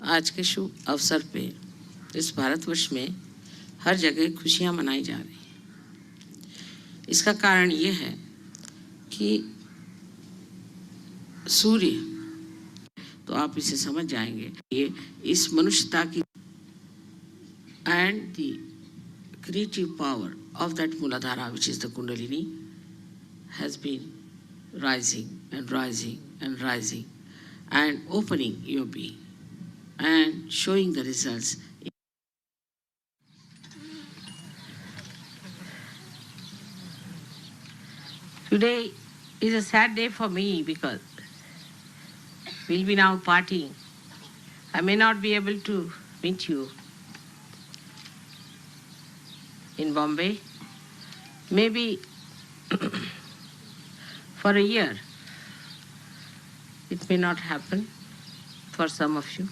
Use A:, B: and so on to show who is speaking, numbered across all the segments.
A: आज के शुभ अवसर पे इस भारतवर्ष में हर जगह खुशियां मनाई जा रही हैं। इसका कारण ये है कि सूर्य, तो आप इसे समझ जाएंगे, ये इस मनुष्यता की and the creative power of that Muladhara, which is the Kundalini, has been rising and rising and rising and opening your being and showing the results. Today is a sad day for me because we'll be now partying. I may not be able to meet you in Bombay, maybe for a year. It may not happen for some of you.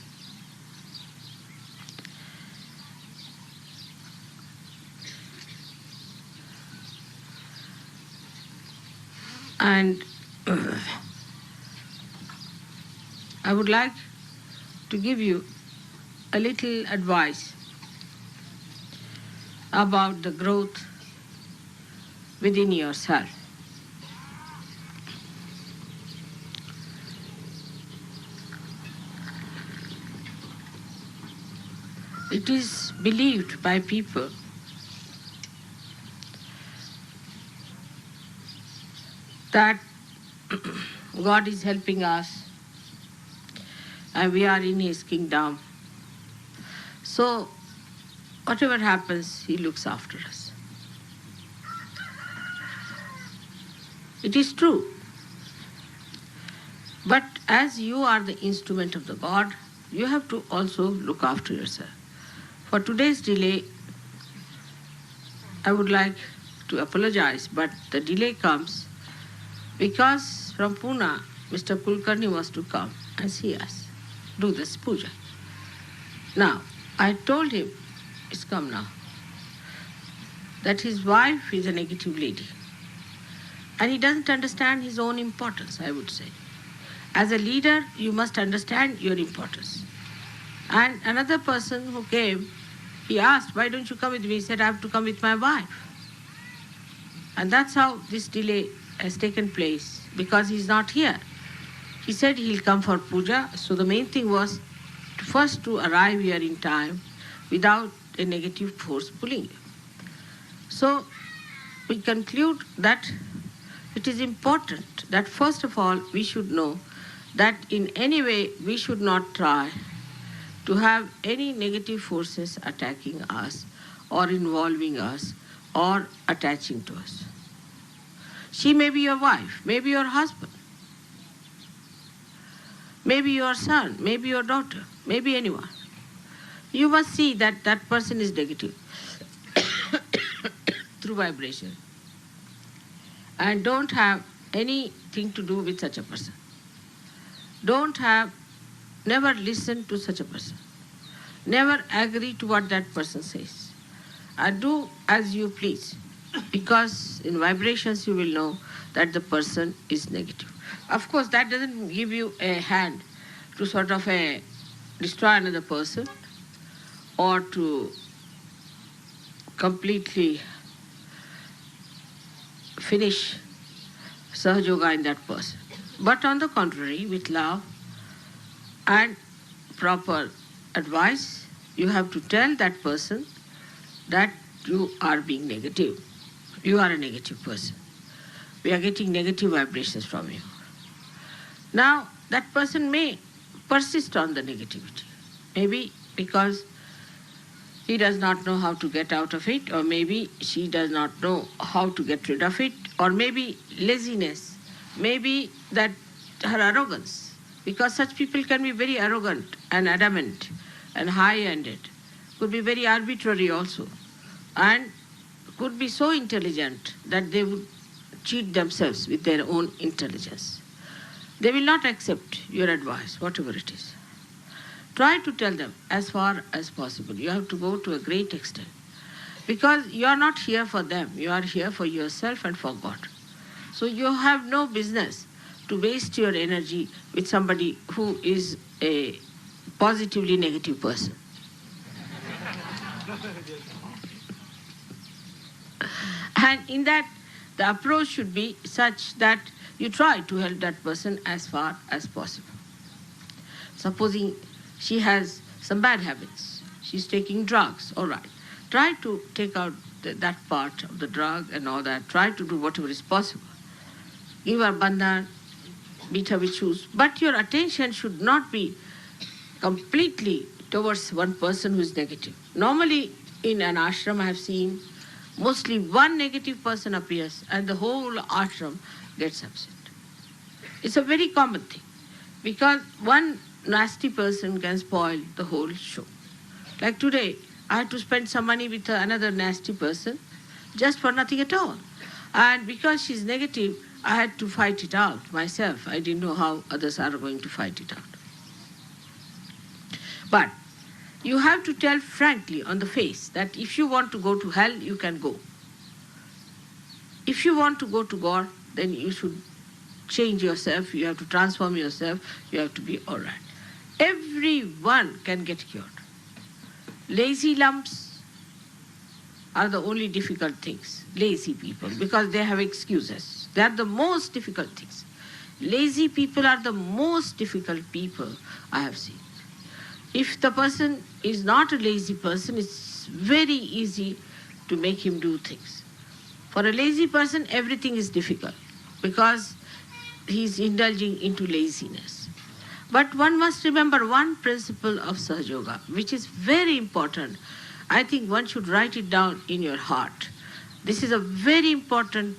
A: And I would like to give you a little advice about the growth within yourself. It is believed by people that God is helping us and we are in His kingdom. So, whatever happens, He looks after us. It is true. But as you are the instrument of the God, you have to also look after yourself. For today's delay, I would like to apologize, but the delay comes because from Pune, Mr. Kulkarni was to come and see us, do this puja. Now, I told him, it's come now, that his wife is a negative lady. And he doesn't understand his own importance, I would say. As a leader, you must understand your importance. And another person who came, he asked, why don't you come with me? He said, I have to come with my wife. And that's how this delay has taken place, because he's not here. He said he'll come for puja, so the main thing was first to arrive here in time without a negative force pulling you. So we conclude that it is important that first of all we should know that in any way we should not try to have any negative forces attacking us or involving us or attaching to us. She may be your wife, maybe your husband, maybe your son, maybe your daughter, maybe anyone. You must see that that person is negative through vibration. And don't have anything to do with such a person. Never listen to such a person. Never agree to what that person says. And do as you please, because in vibrations you will know that the person is negative. Of course, that doesn't give you a hand to sort of destroy another person or to completely finish Sahajoga in that person. But on the contrary, with love and proper advice, you have to tell that person that you are being negative. You are a negative person. We are getting negative vibrations from you. Now, that person may persist on the negativity. Maybe because he does not know how to get out of it, or maybe she does not know how to get rid of it, or maybe laziness, maybe that her arrogance, because such people can be very arrogant and adamant and high-ended, could be very arbitrary also, and could be so intelligent that they would cheat themselves with their own intelligence. They will not accept your advice, whatever it is. Try to tell them as far as possible. You have to go to a great extent. Because you are not here for them. You are here for yourself and for God. So you have no business to waste your energy with somebody who is a positively negative person. And in that, the approach should be such that you try to help that person as far as possible. Supposing she has some bad habits, she's taking drugs, all right. Try to take out that part of the drug and all that. Try to do whatever is possible. Give her bandhan, beat her with shoes. But your attention should not be completely towards one person who is negative. Normally, in an ashram, I have seen mostly one negative person appears and the whole ashram gets upset. It's a very common thing because one nasty person can spoil the whole show. Like today, I had to spend some money with another nasty person just for nothing at all. And because she's negative, I had to fight it out myself. I didn't know how others are going to fight it out. But you have to tell frankly on the face that if you want to go to hell, you can go. If you want to go to God, then you should change yourself, you have to transform yourself, you have to be all right. Everyone can get cured. Lazy lumps are the only difficult things, lazy people, because they have excuses. They are the most difficult things. Lazy people are the most difficult people I have seen. If the person is not a lazy person, it's very easy to make him do things. For a lazy person, everything is difficult because he's indulging into laziness. But one must remember one principle of Sahaja Yoga, which is very important. I think one should write it down in your heart. This is a very important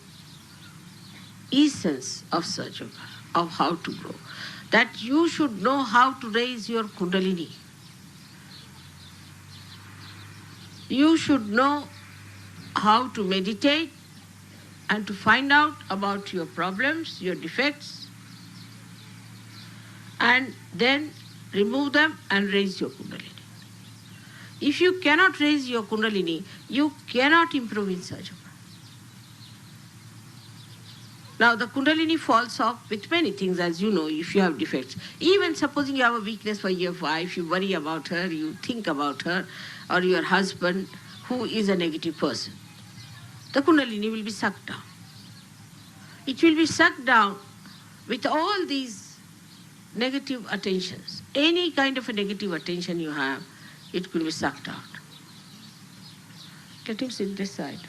A: essence of Sahaja Yoga, of how to grow. That you should know how to raise your Kundalini. You should know how to meditate and to find out about your problems, your defects, and then remove them and raise your Kundalini. If you cannot raise your Kundalini, you cannot improve in Sahaja Yoga. Now the Kundalini falls off with many things, as you know, if you have defects. Even supposing you have a weakness for your wife, you worry about her, you think about her, or your husband, who is a negative person. The Kundalini will be sucked down. It will be sucked down with all these negative attentions. Any kind of a negative attention you have, it will be sucked out. Let him sit this side.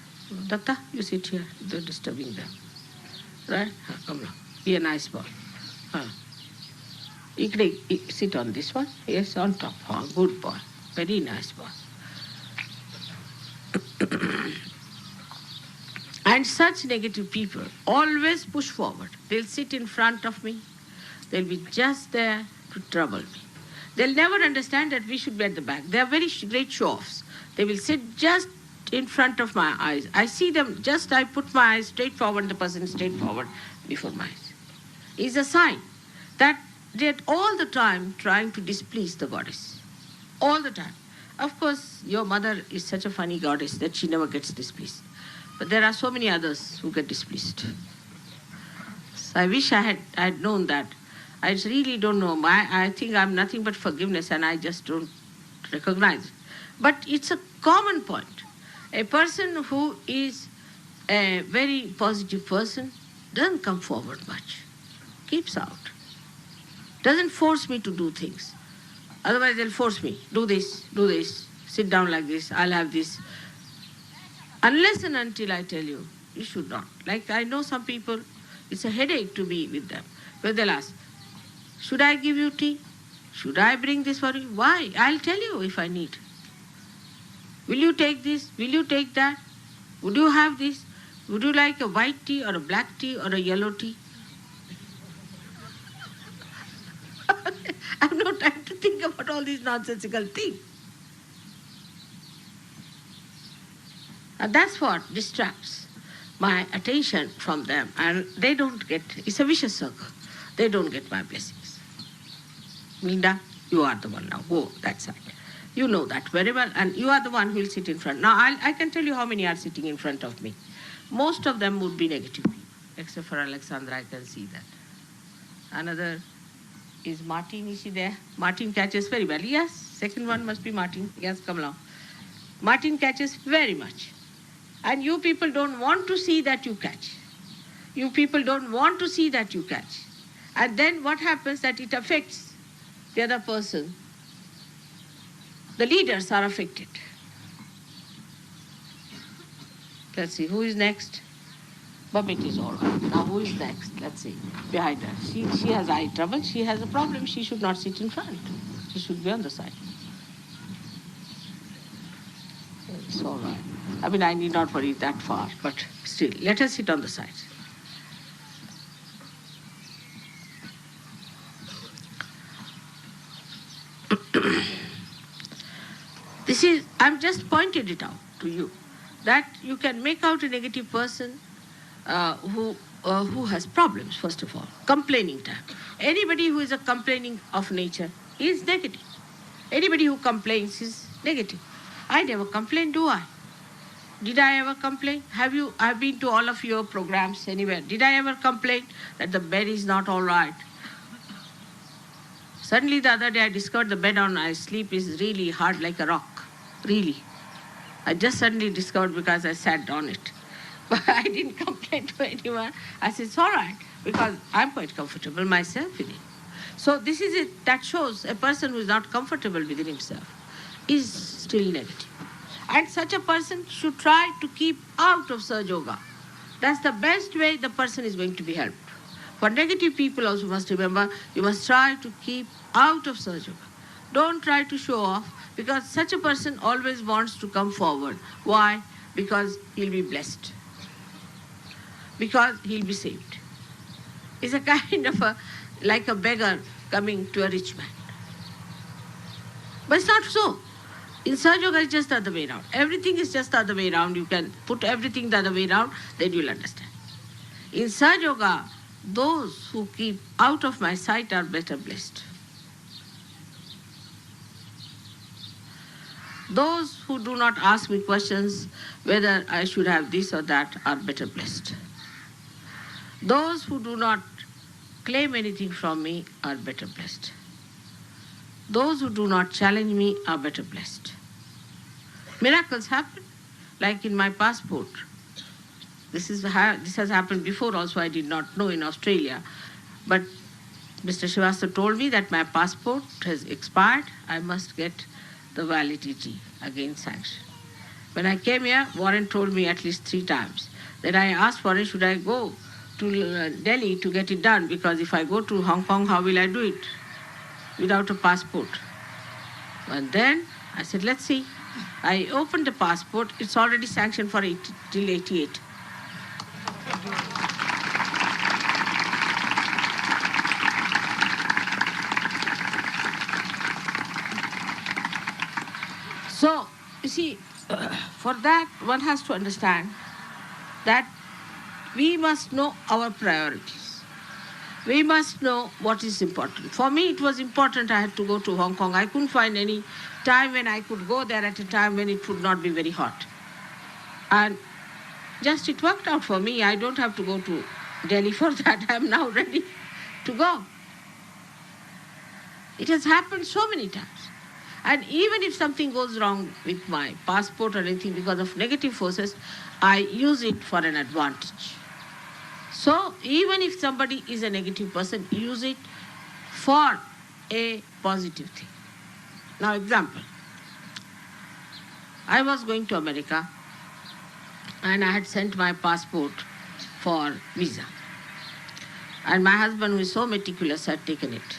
A: Datta, you sit here. You're disturbing them. Right? Come now. Be a nice boy. Sit on this one. Yes, on top. Good boy. Very nice boy. And such negative people always push forward. They'll sit in front of me. They'll be just there to trouble me. They'll never understand that we should be at the back. They are very great show-offs. They will sit just in front of my eyes. I see them just, I put my eyes straight forward, the person straight forward before my eyes. It's a sign that they're all the time trying to displease the goddess. All the time. Of course, your mother is such a funny goddess that she never gets displeased. But there are so many others who get displeased. So I wish I had known that. I really don't know. I think I'm nothing but forgiveness and I just don't recognize it. But it's a common point. A person who is a very positive person doesn't come forward much. Keeps out. Doesn't force me to do things. Otherwise they'll force me. Do this, sit down like this, I'll have this. Unless and until I tell you, you should not. Like I know some people, it's a headache to be with them. But they'll ask, should I give you tea? Should I bring this for you? Why? I'll tell you if I need. Will you take this? Will you take that? Would you have this? Would you like a white tea or a black tea or a yellow tea? I have no time to think about all these nonsensical things. And that's what distracts my attention from them. And they don't get, it's a vicious circle. They don't get my blessings. Linda, you are the one now. Go that side. You know that very well. And you are the one who will sit in front. Now, I can tell you how many are sitting in front of me. Most of them would be negative people. Except for Alexandra, I can see that. Another Is Martin, is she there? Martin catches very well. Yes, second one must be Martin. Yes, come along. Martin catches very much. And you people don't want to see that you catch. You people don't want to see that you catch. And then what happens that it affects the other person. The leaders are affected. Let's see, who is next? Babette is all right. Now who is next? Let's see. Behind her. She has eye trouble. She has a problem. She should not sit in front. She should be on the side. It's all right. I mean, I need not worry that far, but still, let her sit on the side. I'm just pointed it out to you, that you can make out a negative person who has problems, first of all, complaining time. Anybody who is a complaining of nature is negative. Anybody who complains is negative. I never complain, do I? Did I ever complain? I've been to all of your programs anywhere. Did I ever complain that the bed is not all right? Suddenly the other day I discovered the bed on I sleep is really hard like a rock. Really. I just suddenly discovered because I sat on it. But I didn't complain to anyone. I said, it's all right, because I'm quite comfortable myself in it. So this is it. That shows a person who is not comfortable within himself is still negative. And such a person should try to keep out of Sahaja Yoga. That's the best way the person is going to be helped. For negative people also must remember, you must try to keep out of Sahaja Yoga. Don't try to show off, because such a person always wants to come forward. Why? Because he'll be blessed. Because he'll be saved. It's a kind of like a beggar coming to a rich man. But it's not so. In Sahaja Yoga, it's just the other way around. Everything is just the other way around. You can put everything the other way around, then you'll understand. In Sahaja Yoga, those who keep out of my sight are better blessed. Those who do not ask me questions whether I should have this or that are better blessed. Those who do not claim anything from me are better blessed. Those who do not challenge me are better blessed. Miracles happen, like in my passport. This has happened before also, I did not know in Australia. But Mr. Srivastava told me that my passport has expired, I must get the validity again sanctioned. When I came here, Warren told me at least 3 times. Then I asked Warren, should I go to Delhi to get it done? Because if I go to Hong Kong, how will I do it without a passport? And then I said, let's see. I opened the passport. It's already sanctioned for till 88. So, you see, for that one has to understand that we must know our priorities. We must know what is important. For me, it was important I had to go to Hong Kong. I couldn't find any time when I could go there at a time when it would not be very hot. And just it worked out for me. I don't have to go to Delhi for that. I'm now ready to go. It has happened so many times. And even if something goes wrong with my passport or anything because of negative forces, I use it for an advantage. So even if somebody is a negative person, use it for a positive thing. Now, example. I was going to America and I had sent my passport for visa. And my husband, who is so meticulous, had taken it.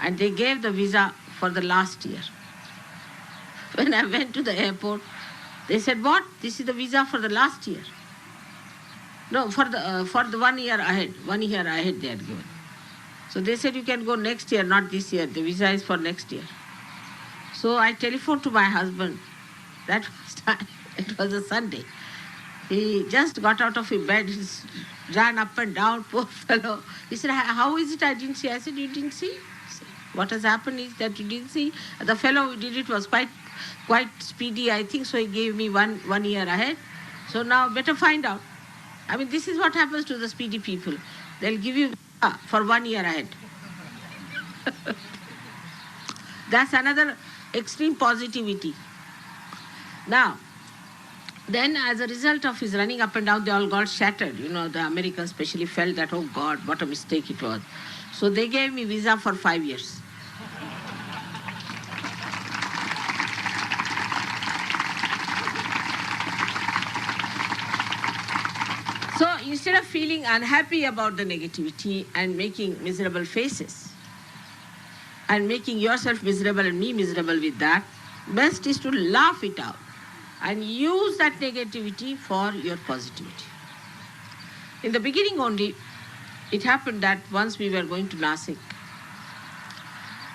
A: And they gave the visa for the last year. When I went to the airport, they said, what? This is the visa for the last year. No, for the 1 year ahead. 1 year ahead they had given. So they said, you can go next year, not this year. The visa is for next year. So I telephoned to my husband. That was time. It was a Sunday. He just got out of his bed. He ran up and down, poor fellow. He said, how is it I didn't see? I said, you didn't see? What has happened is that you didn't see. The fellow who did it was quite speedy, I think, so he gave me one year ahead. So now better find out. I mean, this is what happens to the speedy people. They'll give you for 1 year ahead. That's another extreme positivity. Now, then as a result of his running up and down, they all got shattered. The Americans especially felt that, oh God, what a mistake it was. So they gave me visa for 5 years. So instead of feeling unhappy about the negativity and making miserable faces and making yourself miserable and me miserable with that, best is to laugh it out and use that negativity for your positivity. In the beginning only, it happened that once we were going to Nasik,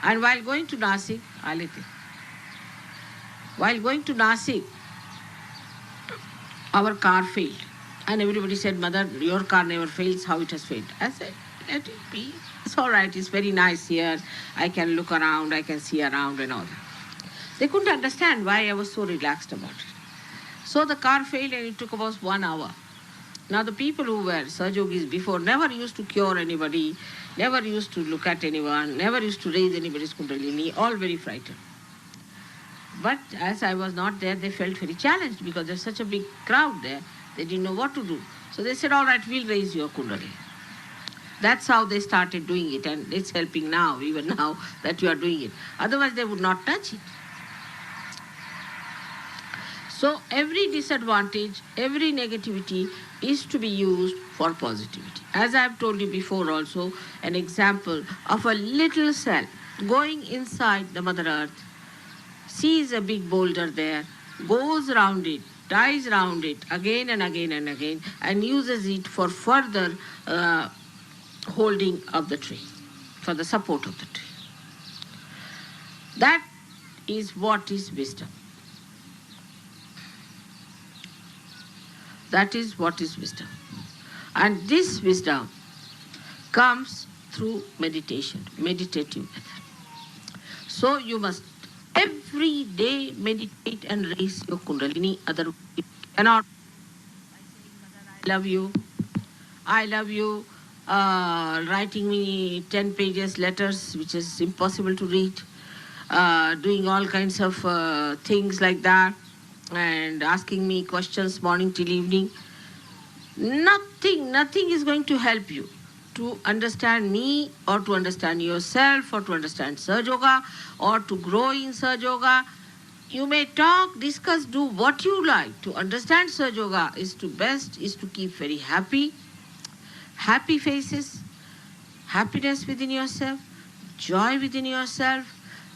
A: and while going to Nasik, our car failed. And everybody said, Mother, your car never fails, how it has failed? I said, let it be. It's all right, it's very nice here. I can look around, I can see around and all that. They couldn't understand why I was so relaxed about it. So the car failed and it took about 1 hour. Now the people who were Sahajogis before never used to cure anybody, never used to look at anyone, never used to raise anybody's Kundalini, all very frightened. But as I was not there, they felt very challenged because there's such a big crowd there. They didn't know what to do. So they said, all right, we'll raise your Kundalini. That's how they started doing it, and it's helping now, even now, that you are doing it. Otherwise, they would not touch it. So every disadvantage, every negativity is to be used for positivity. As I have told you before also, an example of a little cell going inside the Mother Earth, sees a big boulder there, goes around it, ties around it again and again and again, and uses it for further holding of the tree, for the support of the tree. That is what is wisdom. That is what is wisdom. And this wisdom comes through meditation, meditative method. So you must every day meditate and raise your Kundalini, otherwise you cannot. I love you. I love you. Writing me 10 pages letters, which is impossible to read. Doing all kinds of things like that. And asking me questions morning till evening. Nothing is going to help you to understand me or to understand yourself or to understand Sahaja Yoga or to grow in Sahaja Yoga. You may talk, discuss, do what you like. To understand Sahaja Yoga is to keep very happy faces, happiness within yourself, joy within yourself.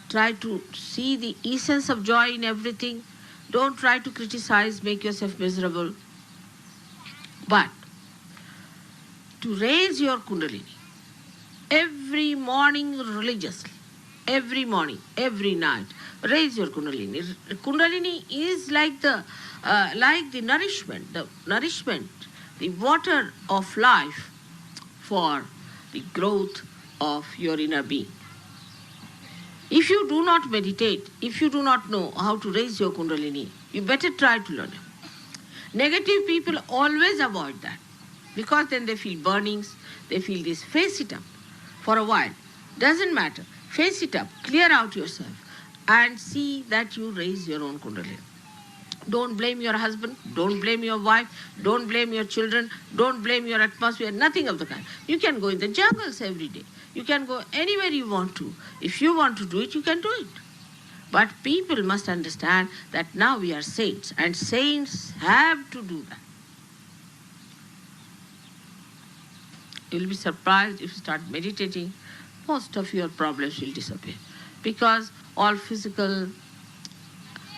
A: Try to see the essence of joy in everything. Don't try to criticize, make yourself miserable. But to raise your Kundalini every morning religiously, every morning, every night, raise your Kundalini. Kundalini is like the nourishment, the water of life for the growth of your inner being. If you do not meditate, if you do not know how to raise your Kundalini, you better try to learn it. Negative people always avoid that because then they feel burnings, they feel this. Face it up for a while. Doesn't matter. Face it up, clear out yourself and see that you raise your own Kundalini. Don't blame your husband, don't blame your wife, don't blame your children, don't blame your atmosphere, nothing of the kind. You can go in the jungles every day. You can go anywhere you want to. If you want to do it, you can do it. But people must understand that now we are saints, and saints have to do that. You'll be surprised if you start meditating, most of your problems will disappear. Because all physical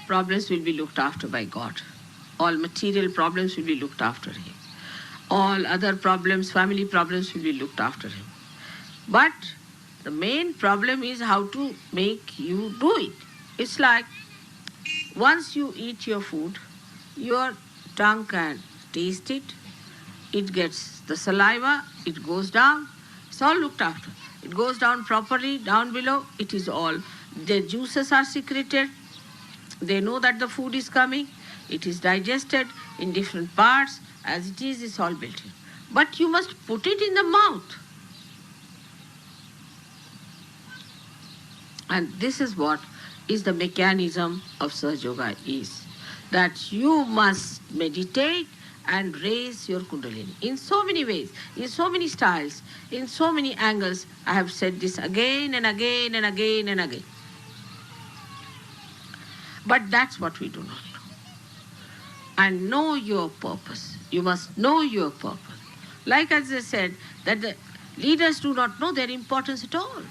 A: problems will be looked after by God. All material problems will be looked after Him. All other problems, family problems will be looked after Him. But the main problem is how to make you do it. It's like once you eat your food, your tongue can taste it, it gets the saliva, it goes down, it's all looked after. It goes down properly, down below, it is all. The juices are secreted, they know that the food is coming, it is digested in different parts, as it is, it's all built in. But you must put it in the mouth. And this is what is the mechanism of Sahaja Yoga is. That you must meditate and raise your Kundalini in so many ways, in so many styles, in so many angles. I have said this again and again and again and again. But that's what we do not know. And know your purpose. You must know your purpose. Like as I said, that the leaders do not know their importance at all.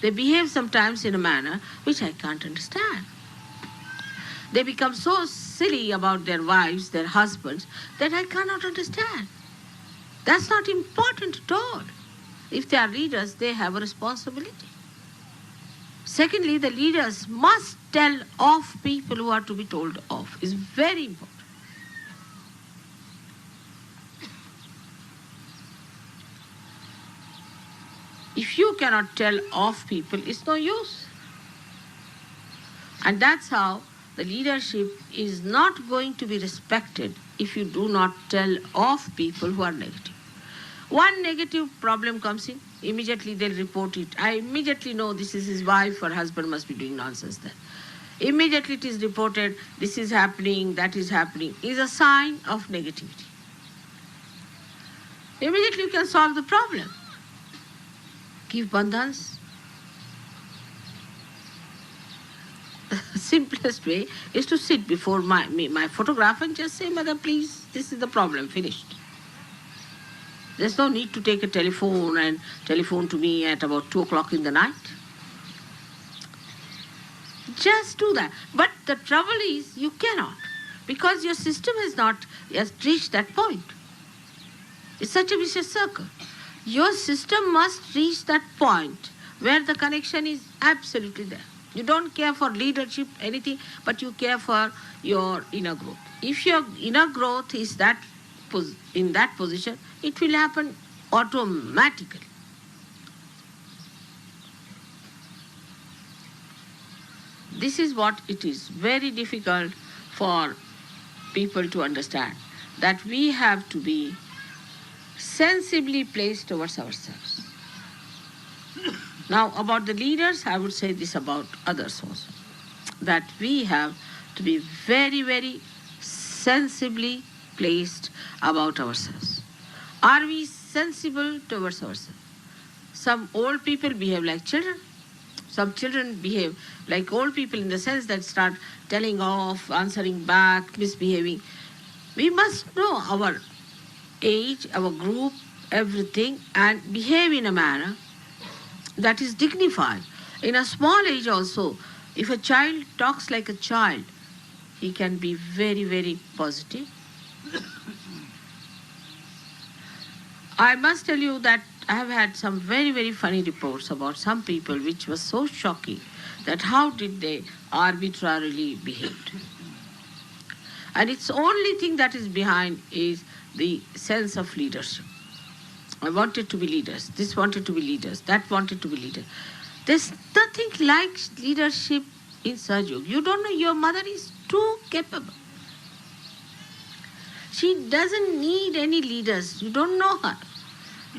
A: They behave sometimes in a manner which I can't understand. They become so silly about their wives, their husbands, that I cannot understand. That's not important at all. If they are leaders, they have a responsibility. Secondly, the leaders must tell off people who are to be told off. It's very important. If you cannot tell off people, it's no use. And that's how the leadership is not going to be respected if you do not tell off people who are negative. One negative problem comes in, immediately they'll report it. I immediately know this is his wife or husband must be doing nonsense there. Immediately it is reported, this is happening, that is happening, is a sign of negativity. Immediately you can solve the problem. Give bandhans. The simplest way is to sit before my photograph and just say, Mother, please, this is the problem, finished. There's no need to take a telephone and telephone to me at about 2 o'clock in the night. Just do that. But the trouble is, you cannot, because your system has not yet reached that point. It's such a vicious circle. Your system must reach that point where the connection is absolutely there. You don't care for leadership, anything, but you care for your inner growth. If your inner growth is in that position, it will happen automatically. This is what it is very difficult for people to understand, that we have to be sensibly placed towards ourselves. Now, about the leaders, I would say this about others also, that we have to be very, very sensibly placed about ourselves. Are we sensible towards ourselves? Some old people behave like children. Some children behave like old people in the sense that start telling off, answering back, misbehaving. We must know our age, our group, everything, and behave in a manner that is dignified. In a small age also, if a child talks like a child, he can be very, very positive. I must tell you that I have had some very, very funny reports about some people which was so shocking that how did they arbitrarily behaved. And its only thing that is behind is the sense of leadership. I wanted to be leaders, this wanted to be leaders, that wanted to be leaders. There's nothing like leadership in Sahaja Yoga. You don't know, your mother is too capable. She doesn't need any leaders. You don't know her.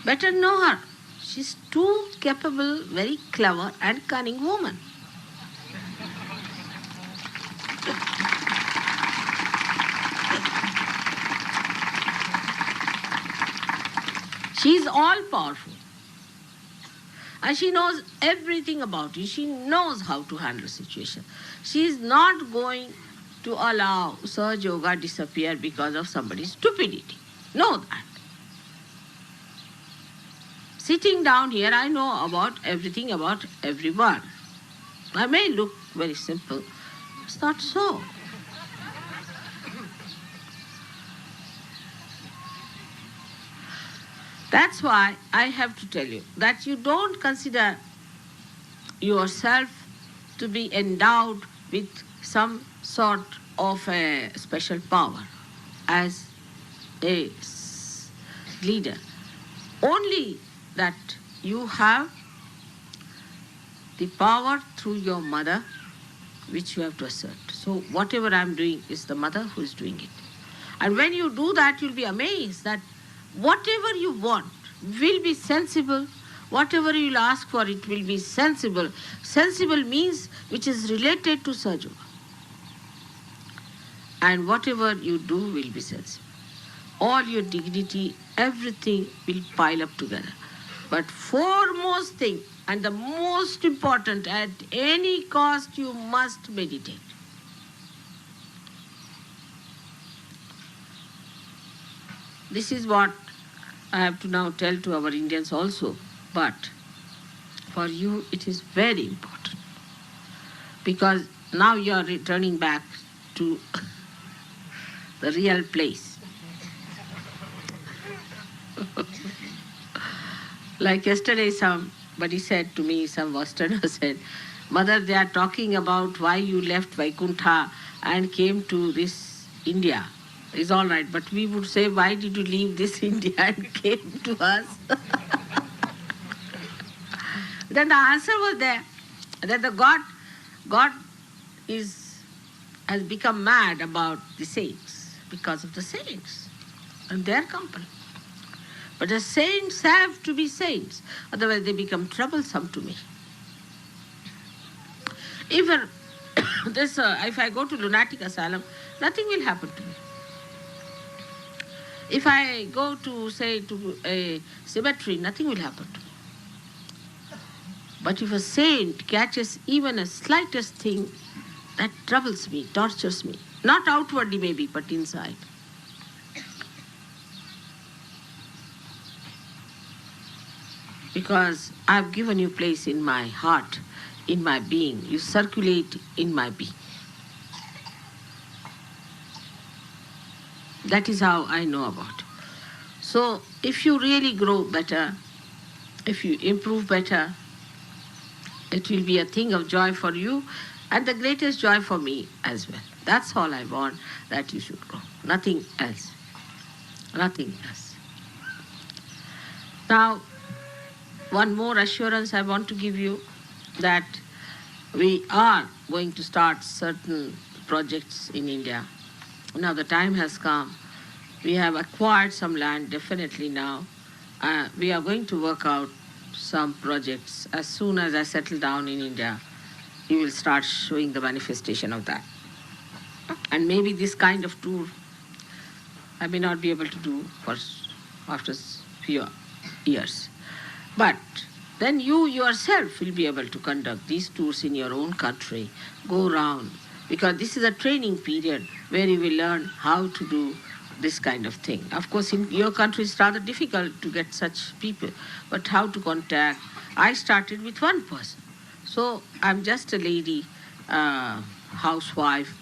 A: Better know her. She's too capable, very clever and cunning woman. She is all powerful. And she knows everything about you. She knows how to handle situation. She is not going to allow Sahaja Yoga disappear because of somebody's stupidity. Know that. Sitting down here, I know about everything about everyone. I may look very simple. It's not so. That's why I have to tell you that you don't consider yourself to be endowed with some sort of a special power as a leader. Only that you have the power through your mother, which you have to assert. So whatever I'm doing is the mother who is doing it. And when you do that, you'll be amazed that whatever you want will be sensible, Whatever you will ask for, it will be sensible. Sensible means which is related to Sahaja Yoga. And whatever you do will be sensible. All your dignity, everything will pile up together. But foremost thing, and the most important, at any cost you must meditate. This is what I have to now tell to our Indians also, but for you it is very important. Because now you are returning back to the real place. Like yesterday somebody said to me, some Westerner said, Mother, they are talking about why you left Vaikuntha and came to this India. It's all right, but we would say, why did you leave this India and came to us? Then the answer was there, that the God has become mad about the saints because of the saints and their company. But the saints have to be saints, otherwise they become troublesome to me. Even if I go to lunatic asylum, nothing will happen to me. If I go to, say, to a cemetery, nothing will happen to me. But if a saint catches even a slightest thing, that troubles me, tortures me. Not outwardly maybe, but inside. Because I've given you place in my heart, in my being. You circulate in my being. That is how I know about it. So if you really grow better, if you improve better, it will be a thing of joy for you and the greatest joy for me as well. That's all I want, that you should grow. Nothing else. Nothing else. Now, one more assurance I want to give you, that we are going to start certain projects in India. Now the time has come. We have acquired some land definitely now. We are going to work out some projects. As soon as I settle down in India, you will start showing the manifestation of that. And maybe this kind of tour I may not be able to do after few years. But then you yourself will be able to conduct these tours in your own country, go around, because this is a training period where you will learn how to do this kind of thing. Of course, in your country it's rather difficult to get such people, but how to contact. I started with one person. So I'm just a lady, housewife,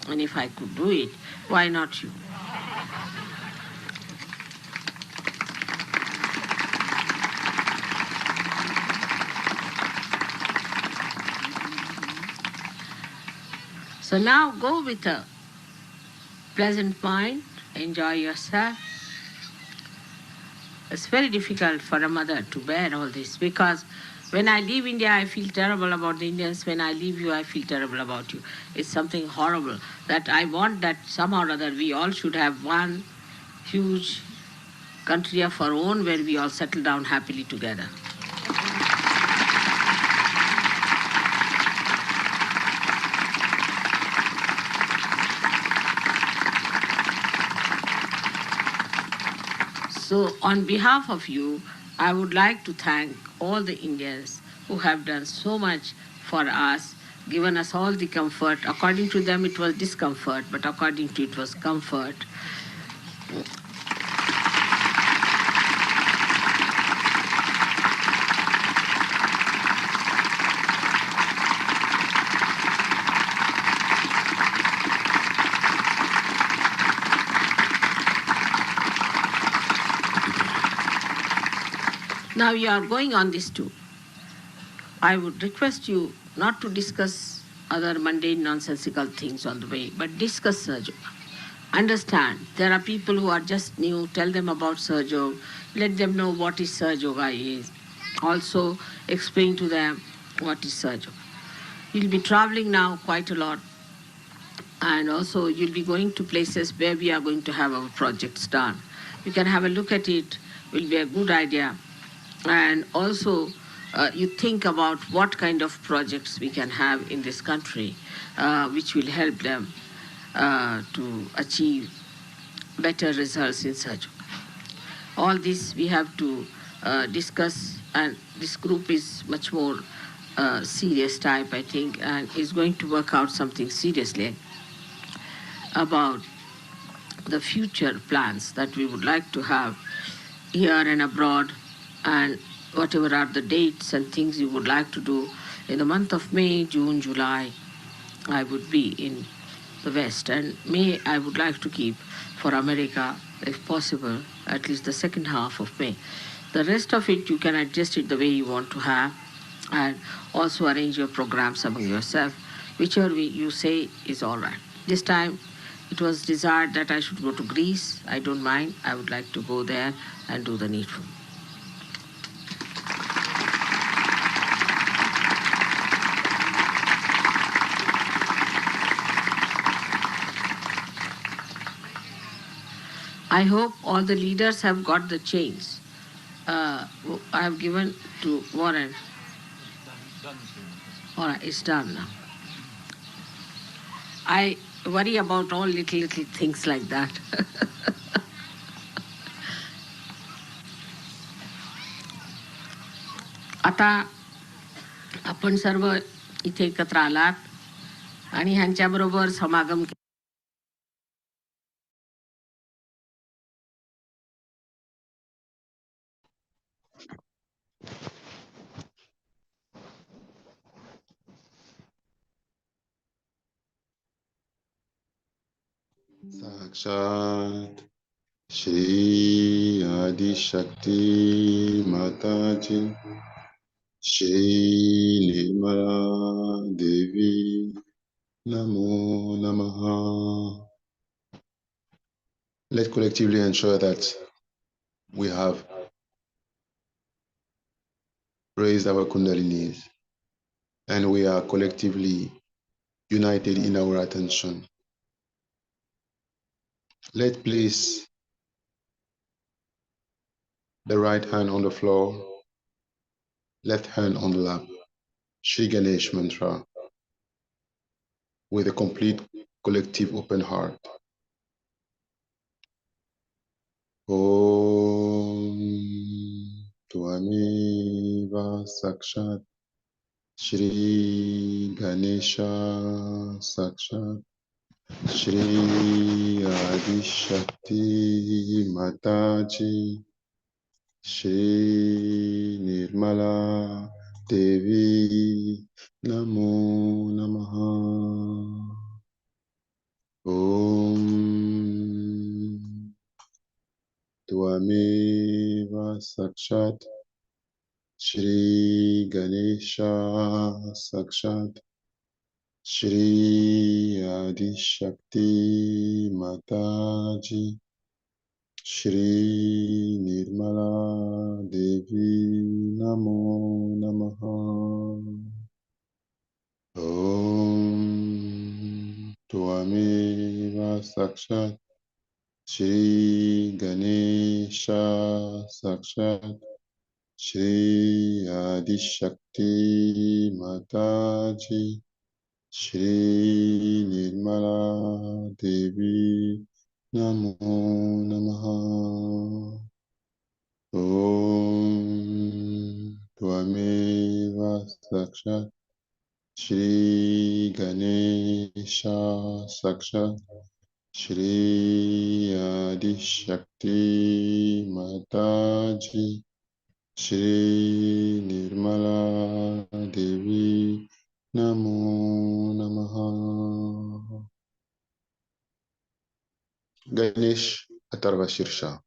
A: and if I could do it, why not you? So now go with a pleasant mind, enjoy yourself. It's very difficult for a mother to bear all this, because when I leave India, I feel terrible about the Indians. When I leave you, I feel terrible about you. It's something horrible that I want that somehow or other we all should have one huge country of our own where we all settle down happily together. So on behalf of you, I would like to thank all the Indians who have done so much for us, given us all the comfort. According to them it was discomfort, but according to it was comfort. Now you are going on this tour. I would request you not to discuss other mundane, nonsensical things on the way, but discuss Sahaja Yoga. Understand, there are people who are just new, tell them about Sahaja Yoga, let them know what is Sahaja Yoga is. Also explain to them what is Sahaja Yoga. You'll be traveling now quite a lot, and also you'll be going to places where we are going to have our projects done. You can have a look at it, will be a good idea. And also, you think about what kind of projects we can have in this country, which will help them to achieve better results in such. All this we have to discuss, and this group is much more serious type, I think, and is going to work out something seriously about the future plans that we would like to have here and abroad, and whatever are the dates and things you would like to do in the month of May, June, July. I would be in the West, and May I would like to keep for America, if possible, at least the second half of May. The rest of it, you can adjust it the way you want to have, and also arrange your programs among yourself, whichever way you say is all right. This time, it was desired that I should go to Greece. I don't mind. I would like to go there and do the needful. I hope all the leaders have got the chains. I have given to Warren. All right, it's done now. I worry about all little things like that. आता आपण सर्व इथे एकत्र आलात आणि ह्यांच्याबरोबर समागम
B: Sakshat Shri Adi Shakti Mataji Shri Nirmala Devi Namo Namaha. Let's collectively ensure that we have raised our Kundalinis and we are collectively united in our attention. Let's place the right hand on the floor, left hand on the lap. Shri Ganesh mantra with a complete collective open heart. Om Tvameva Sakshat Shri Ganesha Sakshat Shri Adi Shakti Mataji Shri Nirmala Devi Namo Namaha. Om Tvameva Sakshat Shri Ganesha Sakshat Shri Adi Shakti Mataji Shri Nirmala Devi Namo Namaha. Om Tvameva Sakshat Shri Ganesha Sakshat Shri Adi Shakti Mataji Shri Nirmala Devi Namo Namaha. Om Tvameva Sakshat Shri Ganesha Sakshat Shri Adi Shakti Mataji Shri Nirmala Devi Namo Namaha. Ganesh Atharva Shirsha.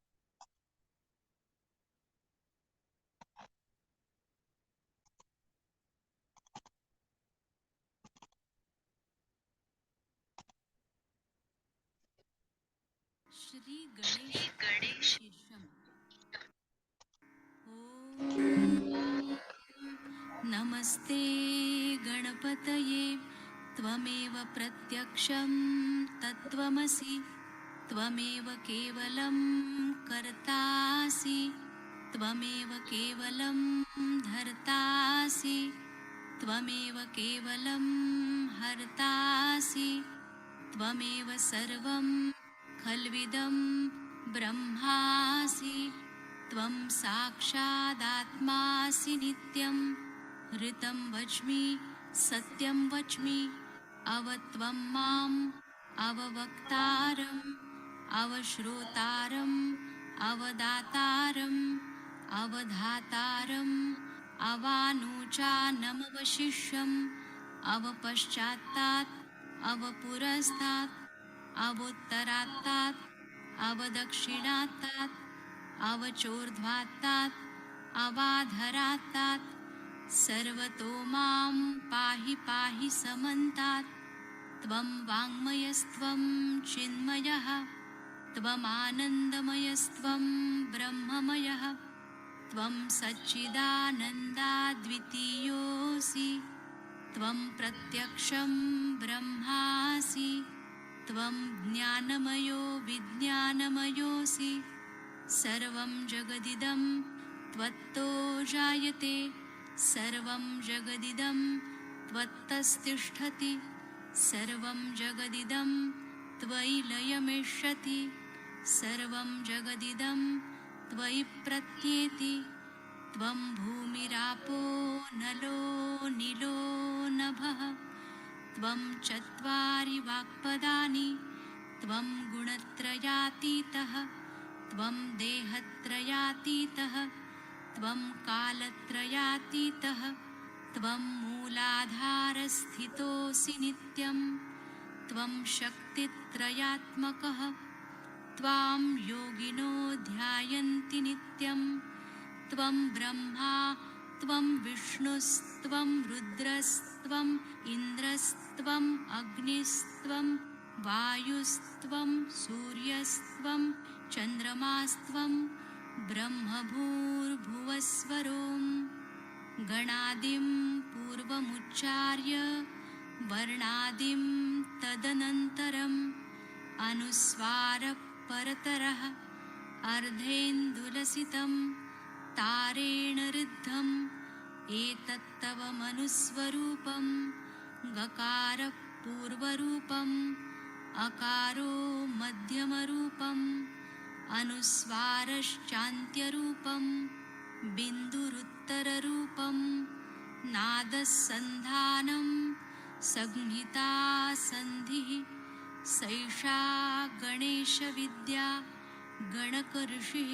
C: Shri Ganesh Shirsham. Namaste Ganapataye Tvameva Pratyaksham Tattvamasi Tvameva Kevalam Kartasi त्वमेव केवलं धर्तासि त्वमेव केवलं हर्तासि त्वमेव सर्वं खल्विदं ब्रह्मासि त्वं साक्षादात्मासि नित्यं ऋतं वच्मि सत्यं वच्मि अवत्वं माम् अववक्तारम् अवश्रोतारम् अवदातारम् अवधातारम् अवानुचानमवशिष्यम् अवपश्चात्तात् अवपुरस्तात् अवोत्तरात्तात् अवदक्षिणात्तात् अवचोर्ध्वात्तात् अवाधरात्तात् सर्वतो मां पाहि पाहि समन्तात् त्वं वाङ्मयस्त्वं चिन्मयः त्वमानन्दमयस्त्वं ब्रह्ममयः त्वं सच्चिदानन्दाद्वितीयोऽसि त्वं प्रत्यक्षं ब्रह्मासि त्वं ज्ञानमयो विज्ञानमयोऽसि सर्वं जगदिदं त्वत्तो जायते सर्वं जगदिदं त्वत्तस्तिष्ठति सर्वं जगदिदं त्वयि लयमिष्यति सर्वं जगदिदं त्वयि प्रत्येति त्वं भूमिरापो नलो नीलो नभः त्वं चत्वारि वाक्पदानि त्वं गुणत्रयातीतः त्वं देहत्रयातीतः त्वं कालत्रयातीतः त्वं मूलाधारस्थितोऽसि नित्यं त्वं शक्तित्रयात्मकः त्वां योगिनो ध्यायन्ति नित्यं त्वं ब्रह्मा त्वं विष्णुस्त्वं रुद्रस्त्वम् इन्द्रस्त्वम् अग्निस्त्वं वायुस्त्वं सूर्यस्त्वं चन्द्रमास्त्वं ब्रह्मभूर्भुवस्वरों गणादिं पूर्वमुच्चार्य वर्णादिं तदनन्तरम् अनुस्वारपरतरः अर्धेन्दुलसितं तारेण ऋद्धम् एतत्तव मनुस्वरूपं गकारः पूर्वरूपम् अकारो मध्यमरूपम् अनुस्वारश्चान्त्यरूपं बिन्दुरुत्तररूपं नादसन्धानं संहिता सन्धिः सैषा गणेशविद्या गणकऋषिः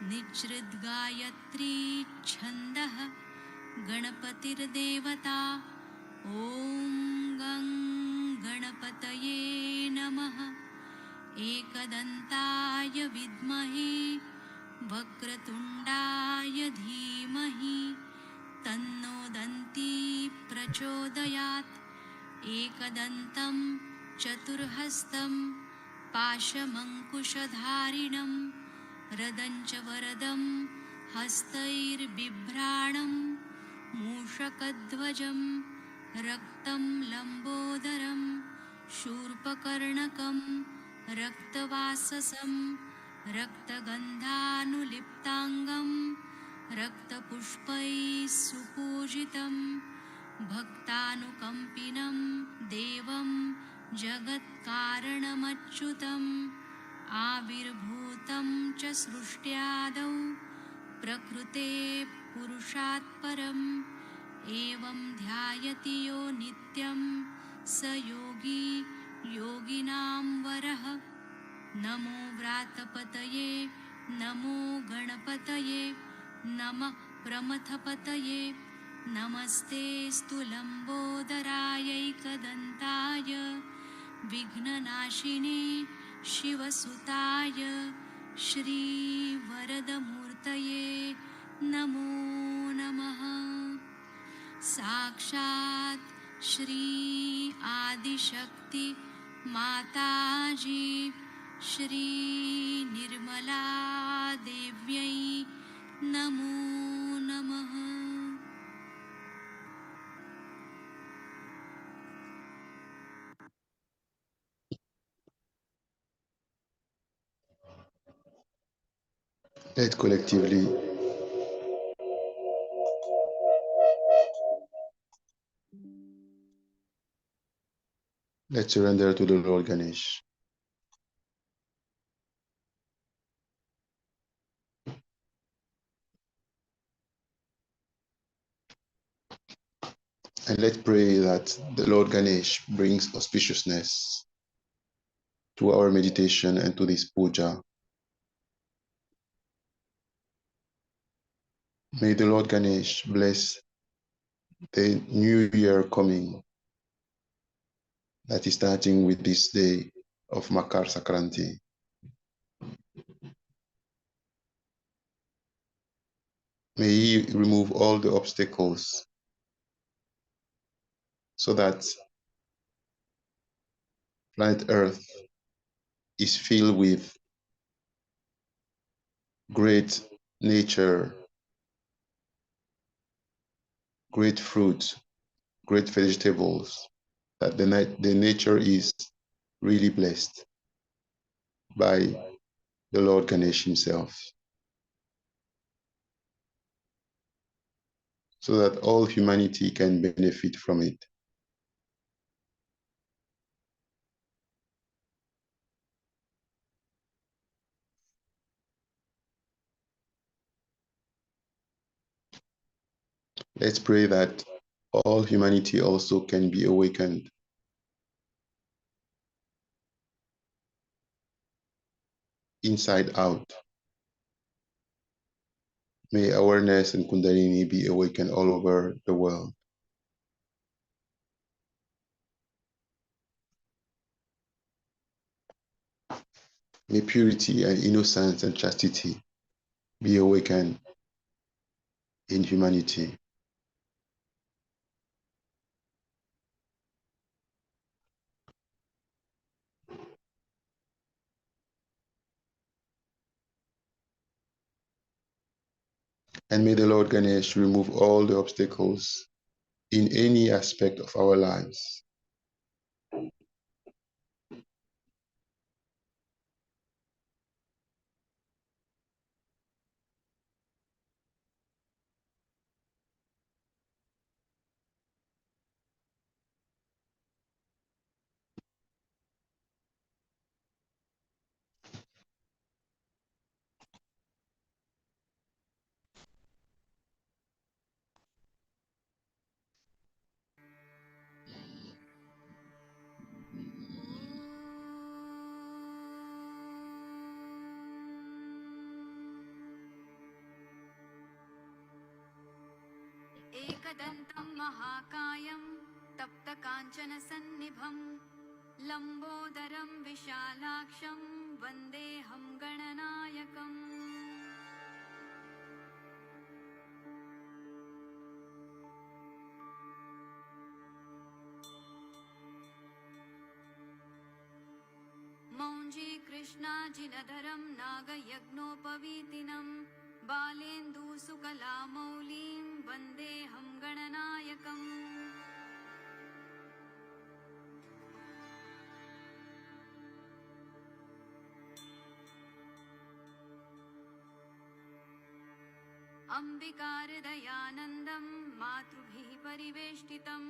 C: निजृद्गायत्री छन्दः गणपतिर्देवता ॐ गं गणपतये नमः एकदन्ताय विद्महे वक्रतुण्डाय धीमहि तन्नो दन्ती प्रचोदयात् एकदन्तं चतुर्हस्तं पाशमङ्कुशधारिणं रदञ्च वरदं हस्तैर्बिभ्राणं मूषकध्वजं रक्तं लम्बोदरं शूर्पकर्णकं रक्तवाससं रक्तगन्धानुलिप्ताङ्गं रक्तपुष्पैः सुपूजितं भक्तानुकम्पिनं देवं जगत्कारणमच्युतम् आविर्भूतं च सृष्ट्यादौ प्रकृते पुरुषात् परम् एवं ध्यायति यो नित्यं स योगी योगिनां वरः नमो व्रातपतये नमो गणपतये नमः प्रमथपतये नमस्ते स्तुलम्बोदरायैकदन्ताय विघ्ननाशिने शिवसुताय श्रीवरदमूर्तये नमो नमः साक्षात् श्री आदिशक्ति माताजी श्री निर्मला देव्यै नमो नमः।
B: Let's collectively Let's surrender to the Lord Ganesh. And let's pray that the Lord Ganesh brings auspiciousness to our meditation and to this puja. May the Lord Ganesh bless the new year coming, that is starting with this day of Makar Sankranti. May He remove all the obstacles so that planet Earth is filled with great nature, great fruits, great vegetables, that the nature is really blessed by the Lord Ganesh himself, so that all humanity can benefit from it. Let's pray that all humanity also can be awakened inside out. May awareness and Kundalini be awakened all over the world. May purity and innocence and chastity be awakened in humanity. And may the Lord Ganesh remove all the obstacles in any aspect of our lives.
C: एकदन्तं महाकायं तप्तकाञ्चनसन्निभं लम्बोदरं विशालाक्षं वन्देऽहं गणनायकम् मौञ्जी कृष्णाजिनधरं नागयज्ञोपवीतिनं बालेन्दुसुकलामौलिं वन्देऽहं गणनायकम् अम्बिकारदयानन्दं मातृभिः परिवेष्टितं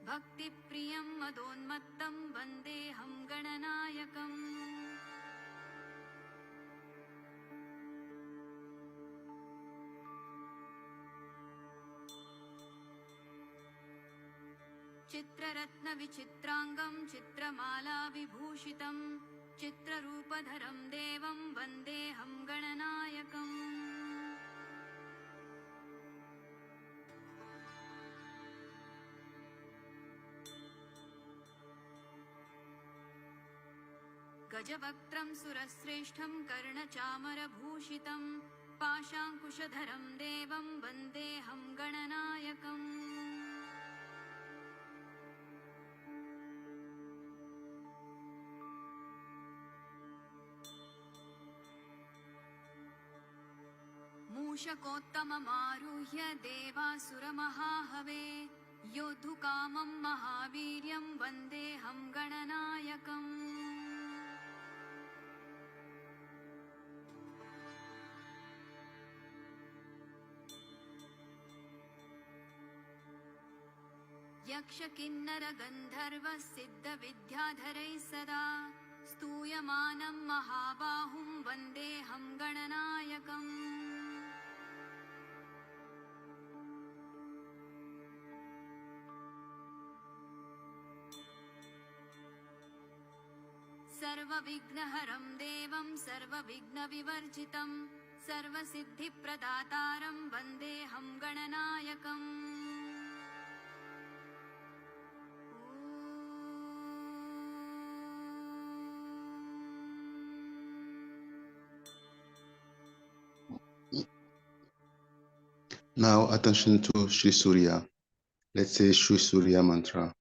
C: भक्तिप्रियं मदोन्मत्तं वन्देऽहं गणनायकम् चित्ररत्नविचित्राङ्गं चित्रमालाविभूषितं चित्ररूपधरं देवं वन्देऽहं गणनायकम् गजवक्त्रं सुरश्रेष्ठं कर्णचामरभूषितं पाशाङ्कुशधरं देवं वन्देऽहं गणनायकम् मूषकोत्तममारुह्य देवासुरमहाहवे योद्धुकामं महावीर्यं वन्देऽहं गणनायकम् यक्षकिन्नरगन्धर्वसिद्धविद्याधरैः सदा स्तूयमानं महाबाहुं वन्देऽहं गणनायकम् सर्वविघ्नहरं देवं सर्वविघ्नविवर्जितं सर्वसिद्धिप्रदातारं वन्देऽहं गणनायकम्
B: Now attention to Shri Surya. Let's say Shri Surya mantra.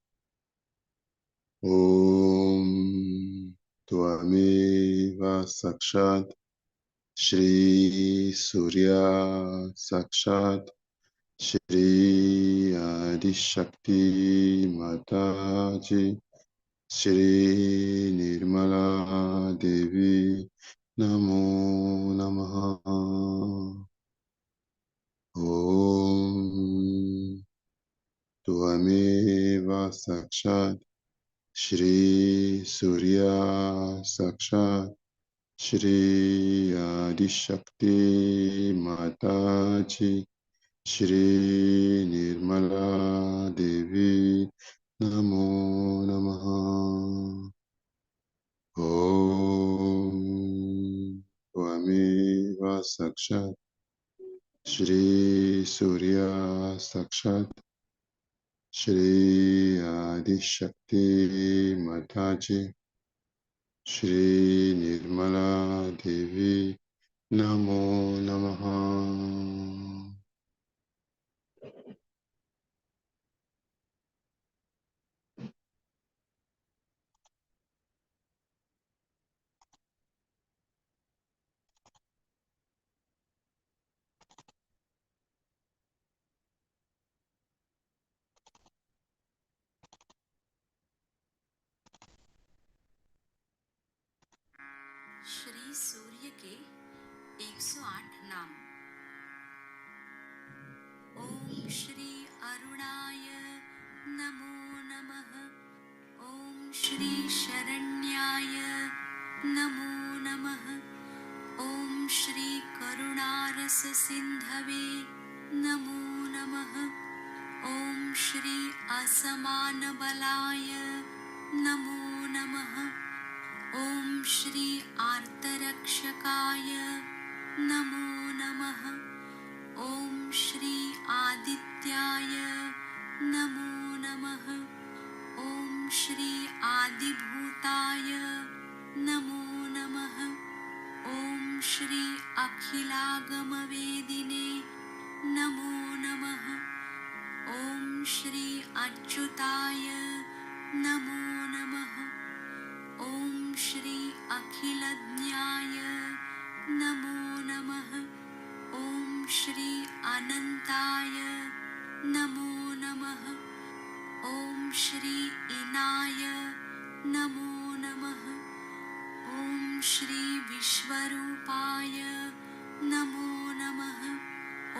B: Om Tvameva Sakshat Shri Surya Sakshat Shri Adi Shakti Mataji Shri Nirmala Devi Namo Namaha. Om Tvameva Sakshat Shri Surya Sakshat Shri Adi Shakti Mataji Shri Nirmala Devi Namo Namaha. Om Tvameva Sakshat Shri Surya Sakshat Shri Adi Shakti Mataji Shri Nirmala Devi Namo Namaha.
C: Shri सूर्य के 108 नाम। ओम श्री अरुणाय नमो नमः। ओम श्री शरण्याय नमो नमः। ओम श्री करुणारस सिंधवे नमो नमः। ओम श्री असमान बलाय नमो नमः। ओम श्री आर्तरक्षकाय नमो नमः। ओम श्री आदित्याय नमो नमः। ओम श्री आदिभूताय नमो नमः। ओम श्री अखिलागमवेदिने नमो नमः। ओम श्री अच्युताय नमो नमः। ओम श्री अखिलज्ञाय नमो नमः। ओम श्री अनंताय नमो नमः। ओम श्री इनाय नमो नमः। ओम श्री विश्वरूपाय नमो नमः।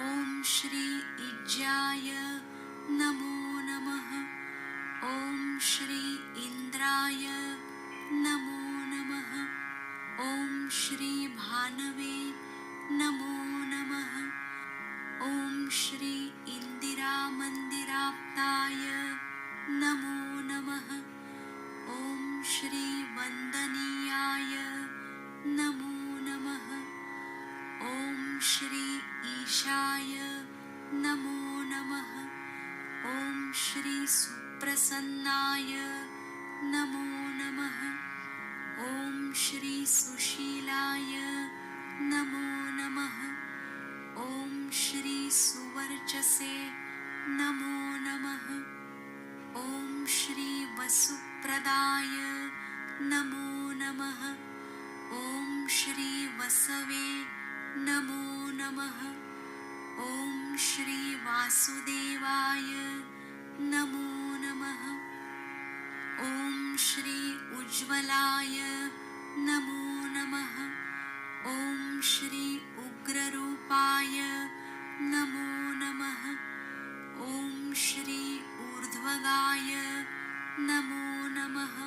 C: ओम श्री इज्जाय नमो नमः। ओम श्री इंद्राय नमो नमः। ओम श्री भानवे नमो नमः। ओम श्री इंदिरा मंदिराप्ताय नमो नमः। ओम श्री वंदनीयाय नमो नमः। ओम श्री ईशाय नमो नमः। ओम श्री सुप्रसन्नाय नमो नमः। ओम श्री सुशीलाय नमो नमः। ओम श्री सुवर्चसे नमो नमः। ओम श्री वसुप्रदाय नमो नमः। ओम श्री वसवे नमो नमः। ओम श्री वासुदेवाय नमो नमः। ओम श्री उज्ज्वलाय नमो नमः। ओम श्री उग्ररूपाय नमो नमः। ओम श्री ऊर्ध्वगाय नमो नमः।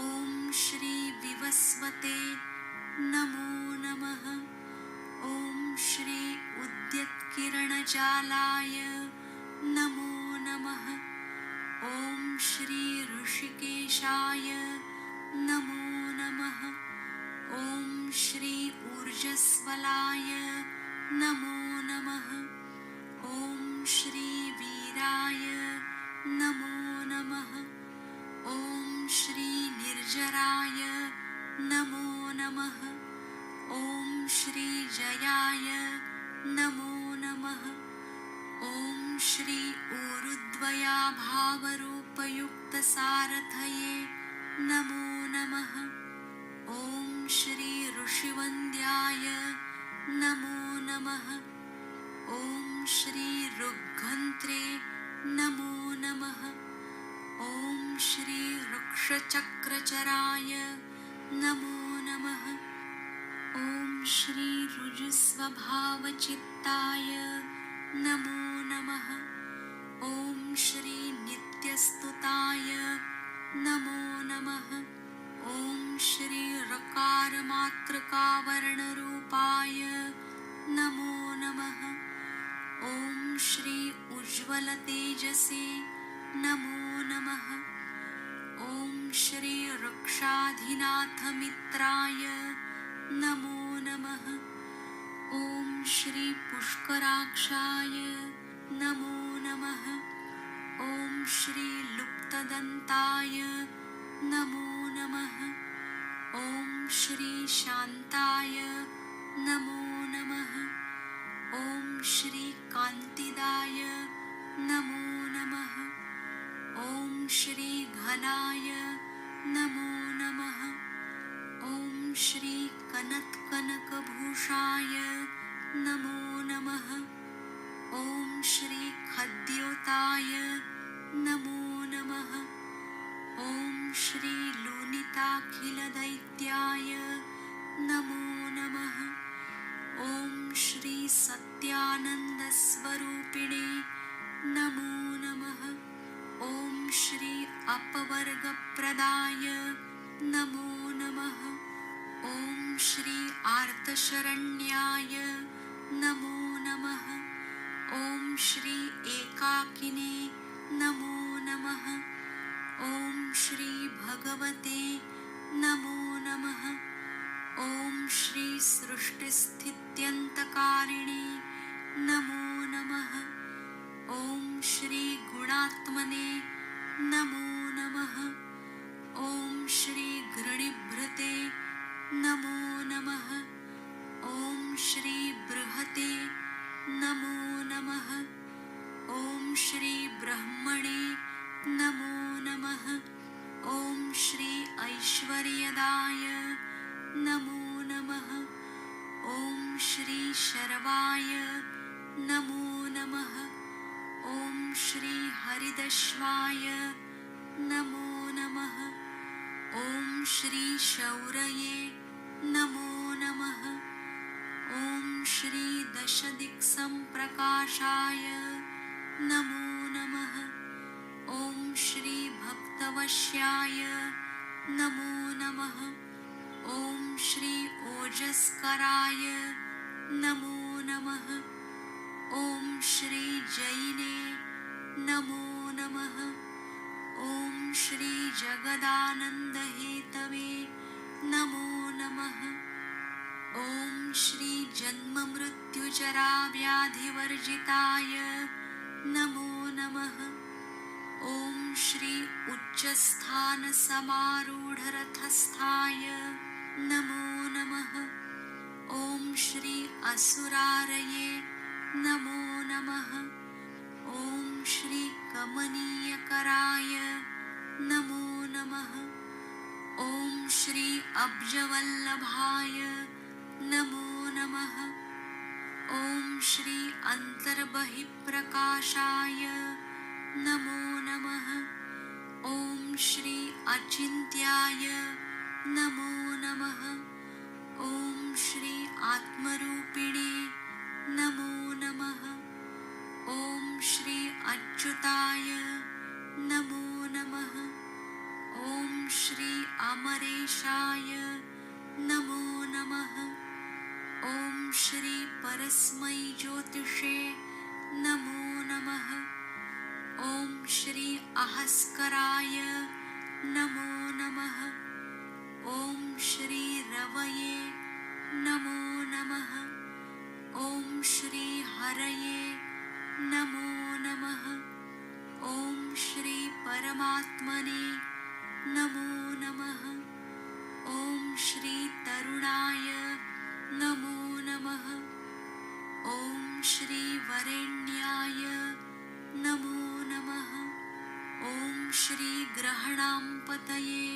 C: ॐ श्री विवस्वते नमो नमः। ॐ श्री उद्यत्किरणजालाय नमो नमः। ॐ श्री ऋषिकेशाय नमो नमः। ॐ श्री ऊर्जस्वलाय नमो नमः। ॐ श्री वीराय नमो नमः। ॐ श्री निर्जराय नमो नमः। ॐ श्री जयाय नमो नमः। ॐ श्री ऊरुद्वयाभावरूपयुक्तसारथये नमो नमः। ॐ श्री ऋषिवन्द्याय नमो नमः। ॐ श्री ऋग्घन्त्रे नमो नमः। ॐ श्री वृक्षचक्रचराय नमो नमः। ॐ श्री ऋजुस्वभावचित्ताय नमो नमः। ॐ श्री नित्यस्तुताय नमो नमः। ॐ श्री ऋकारमात्रकावर्णरूपाय नमो नमः। ॐ श्री उज्ज्वलतेजसे नमो नमः। ॐ श्री वृक्षाधिनाथमित्राय नमो नमः। ॐ श्री पुष्कराक्षाय नमो नमः। ॐ श्री लुप्तदन्ताय नमो नमः। ॐ श्री शान्ताय नमो नमः। ॐ श्री कान्तिदाय नमो नमः। ॐ श्री घनाय नमो नमः। ॐ श्री कनत्कनकभूषाय नमो नमः। ॐ श्री खद्योताय नमो नमः। ॐ श्री लोलिताखिलदैत्याय नमो नमः। ॐ श्री सत्यानन्दस्वरूपिणे नमो नमः। ॐ श्री अपवर्गप्रदाय नमो नमः। ॐ श्री आर्तशरण्याय नमो नमः। ॐ श्री एकाकिने नमो नमः। ॐ श्री भगवते नमो नमः। ॐ श्री सृष्टिस्थित्यन्तकारिणे नमो नमः। ॐ श्री गुणात्मने नमो नमः। ॐ श्री गृणिभृते नमो नमः। ॐ श्री बृहते नमो नमः। ॐ श्री ब्रह्मणे नमो नमः। ॐ श्री ऐश्वर्यदाय नमो नमः। ॐ श्री शर्वाय नमो नमः। ॐ श्री हरिदश्वाय नमो नमः। ॐ श्री शौरये नमो नमः। ॐ श्री दशदिक्सम्प्रकाशाय नमो नमः। ॐ श्री भक्तवश्याय नमो नमः। ॐ श्री ओजस्कराय नमो नमः। ॐ श्री जैने नमो नमः। ॐ श्री जगदानन्दहेतवे नमो नमः। ॐ श्री जन्ममृत्युजराव्याधिवर्जिताय नमो नमः। ॐ श्री उच्चस्थानसमारूढरथस्थाय नमो नमः। ॐ श्री असुरारये नमो नमः। ॐ श्री कमनीयकराय नमो नमः। ॐ श्री अब्जवल्लभाय नमो नमः। ॐ श्री अन्तर्बहिप्रकाशाय नमो नमः। ॐ श्री अचिन्त्याय नमो नमः। ॐ श्री आत्मरूपिणे नमो नमः। ॐ श्री अच्युताय नमो नमः। ॐ श्री अमरेशाय नमो नमः। ॐ श्री परस्मै ज्योतिषे नमो नमः। ॐ श्री अहस्कराय नमो नमः। ॐ श्री रवये नमो नमः। ॐ श्री हरये नमो नमः। ॐ श्री परमात्मने नमो नमः। ॐ श्री तरुणाय नमो नमः। ॐ श्री वरेण्याय नमो नमः। ॐ श्री ग्रहणाम्पतये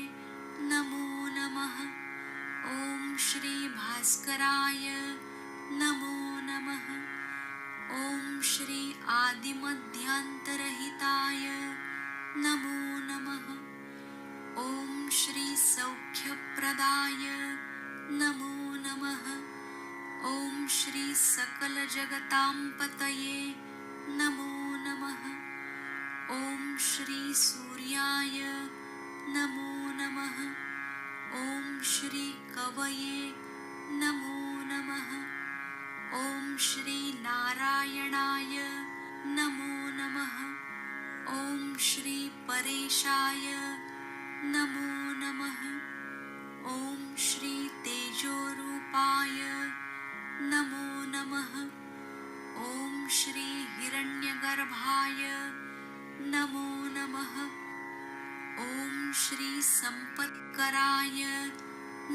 C: नमो नमः। ॐ श्री भास्कराय नमो नमः। ॐ श्री आदिमध्यान्तरहिताय नमो नमः। ॐ श्री सौख्यप्रदाय नमो नमः। ॐ श्री सकलजगताम्पतये नमो नमः। ॐ श्री सूर्याय नमो नमः। ॐ श्री कवये नमो नमः। ॐ श्री नारायणाय नमो नमः। ॐ श्री परेशाय नमो नमः। ॐ श्री तेजोरूपाय नमो नमः। ॐ श्री हिरण्यगर्भाय नमो नमः। ॐ श्री सम्पत्कराय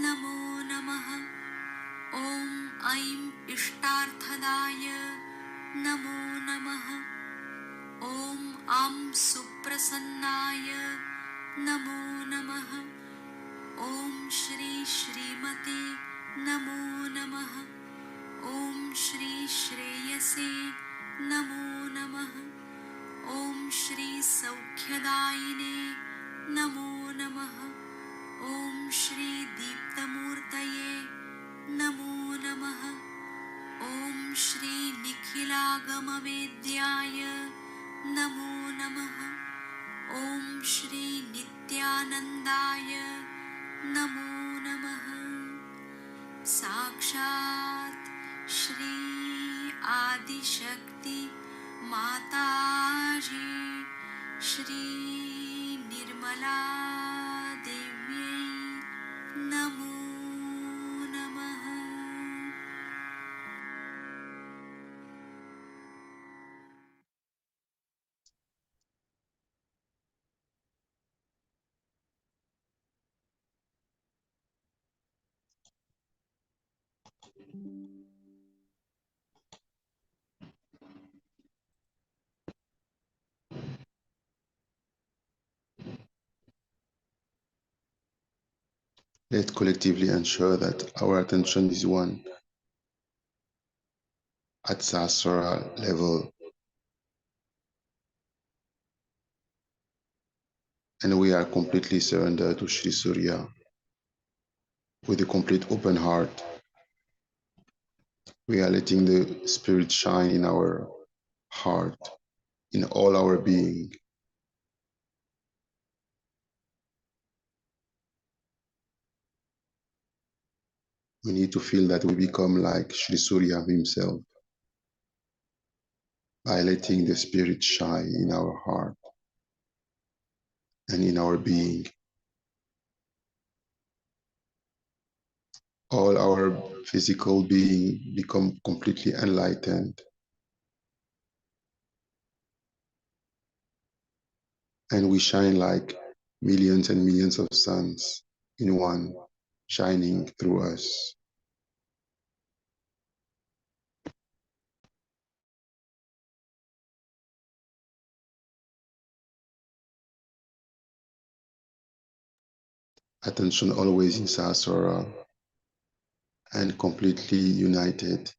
C: नमो नमः। ॐ ऐं इष्टार्थदाय नमो नमः। ॐ आं सुप्रसन्नाय नमो नमः। ॐ श्री श्रीमते नमो नमः। ॐ श्री श्रेयसे नमो नमः। ॐ श्री सौख्यदायिने नमो नमः। ॐ श्री दीप्तमूर्तये नमो नमः। ॐ श्री निखिलागमवेद्याय नमो नमः। ॐ श्री नित्यानन्दाय नमो नमः। साक्षात् श्री आदिशक्ति माताजी श्री निर्मला देव्यै नमो नमः।
B: Let's collectively ensure that our attention is one at Sahasrara level, and we are completely surrendered to Shri Surya with a complete open heart. We are letting the spirit shine in our heart, in all our being. We need to feel that we become like Shri Surya himself by letting the spirit shine in our heart and in our being. All our physical being become completely enlightened, and we shine like millions and millions of suns in one, shining through us. Attention always in Sahasrara and completely united,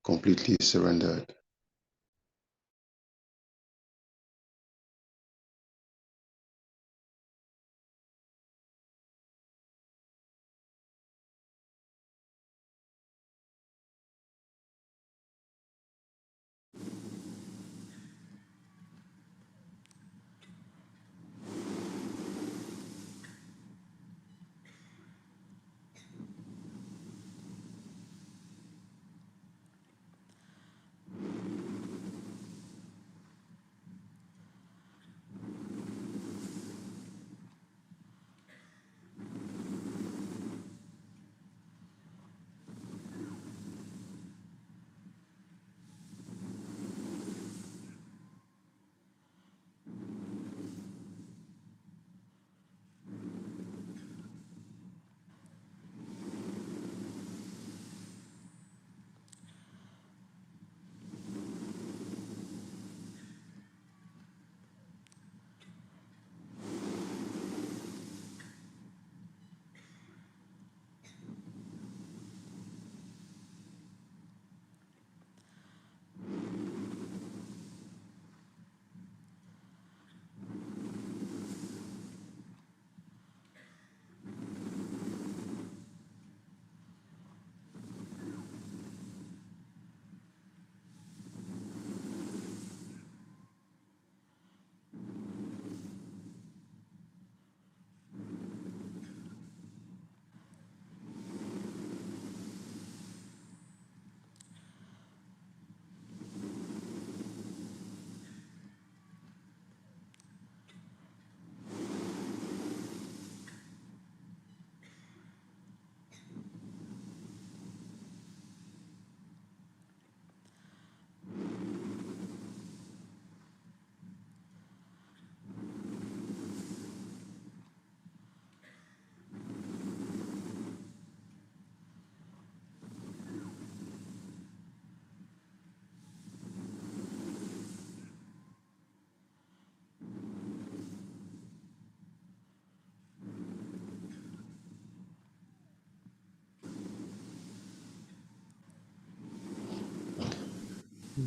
B: completely surrendered.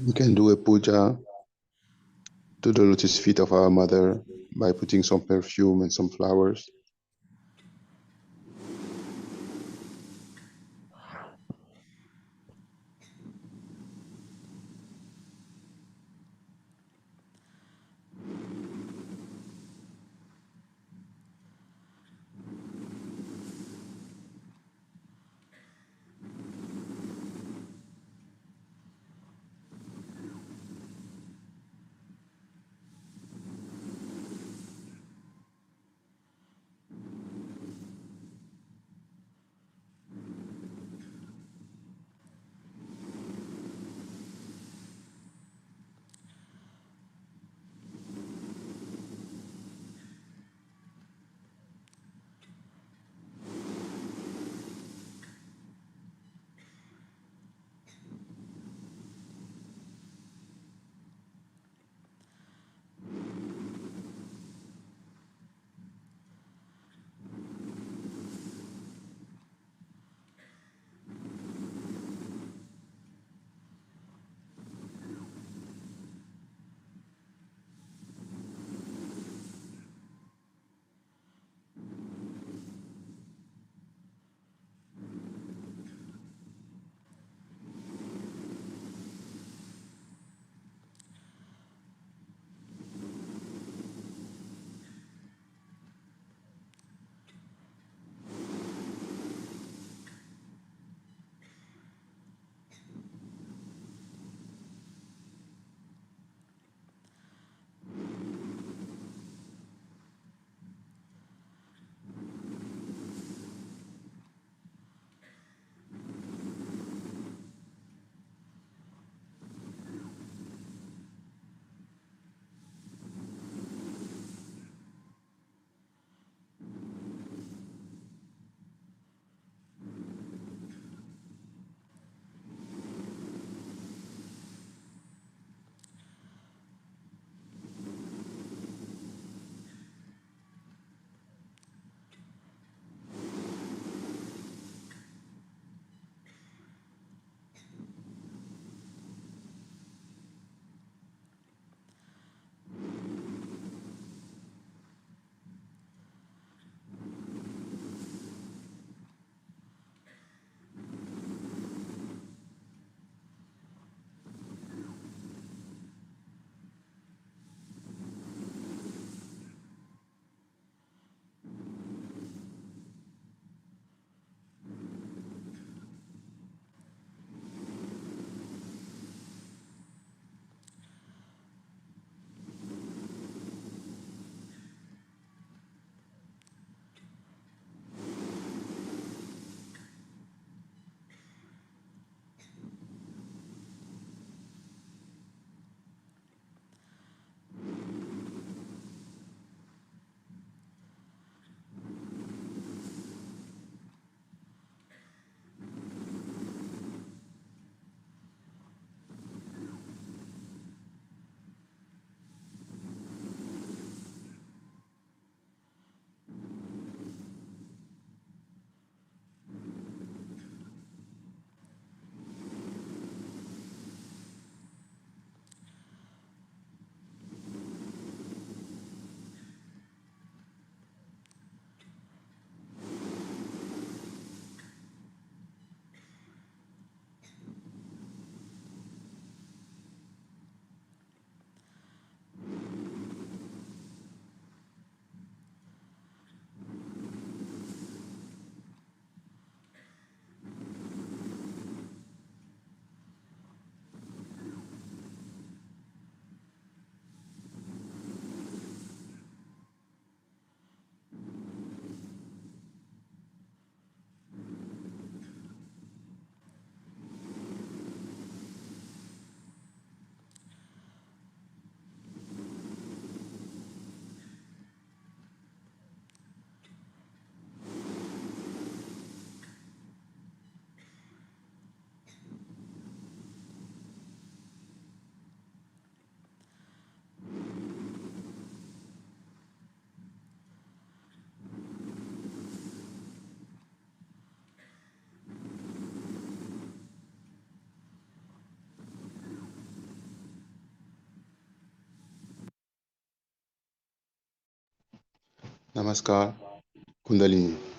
B: We can do a puja to the lotus feet of our mother by putting some perfume and some flowers. Namaskar, Kundalini.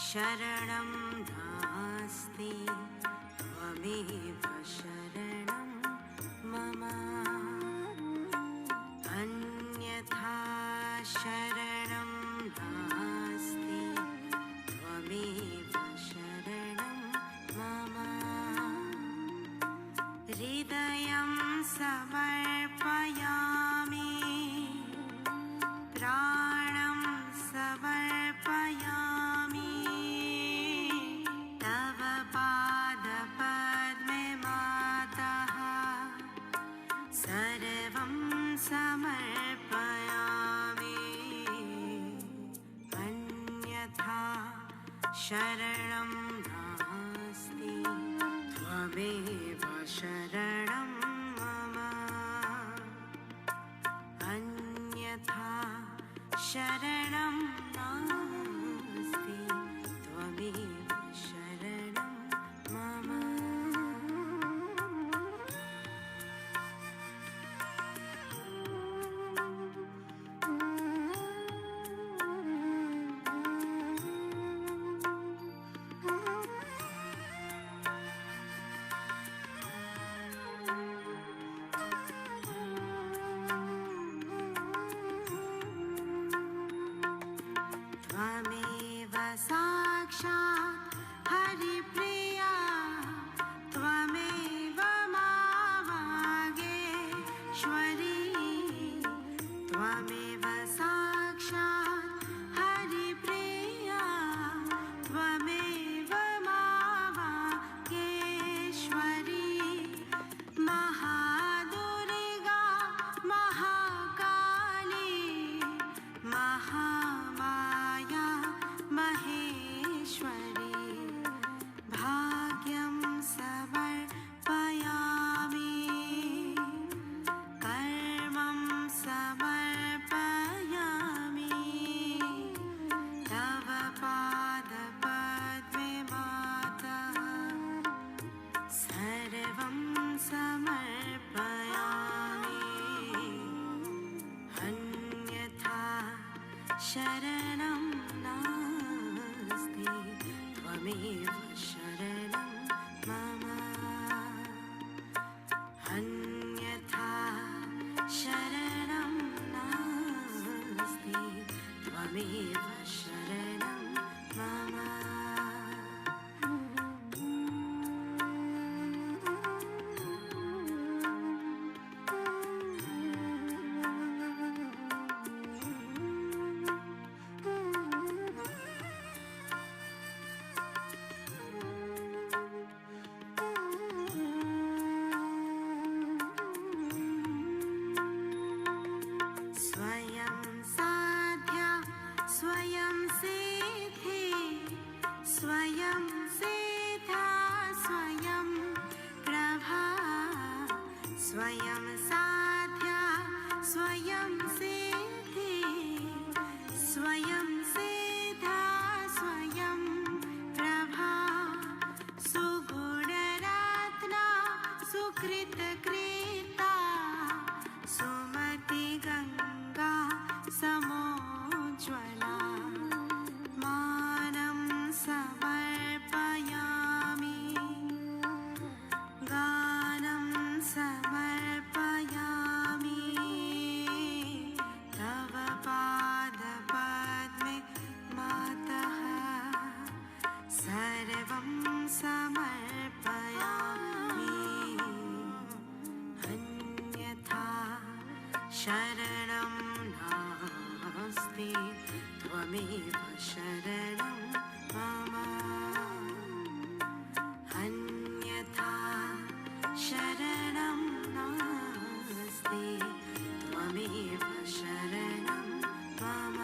C: शरणं नास्ति त्वमेव शरणं मम अन्यथा शरणं नास्ति त्वमेव शरणं मम हृदयं समर्पयामि प्राणं समर्पयामि तव पादपद्मे मातः सर्वं समर्पयामि अन्यथा शरणं नास्ति त्वमेव शरणं मम अन्यथा शरणं नास्ति त्वमेव शरणं मम त्वमेव साक्षात् हरिप्रिया त्वमेव मावागेश्वरी त्वमेव साक्षात् हरिप्रिया त्वमेव मावागेश्वरी महादुर्गा महाकाली महामाया महेश्वरी भाग्यं समर्पयामि कर्मं समर्पयामि तव पादपद्मे मातः सर्वं समर्पयामि शरणं नास्ति त्वमेव शरणं मम अन्यथा शरणं नास्ति त्वमेव शरणं मम स्वयं साध्या स्वयं सिद्धि स्वयं सिद्धा स्वयं प्रभा स्वयं साध्या स्वयं सिद्धि स्वयं सिद्धा स्वयं प्रभा सुगुणरत्ना सुकृतकृता सुमति गंगा समोज्ज्वला मानं समर्पयामि गानं समर्पयामि तव पादपद्मे मातः सर्वं समर्पयामि अन्यथा शरणं नास्ति त्वमेव शरणं मम अन्यथा शरणं नास्ति त्वमेव शरणं मम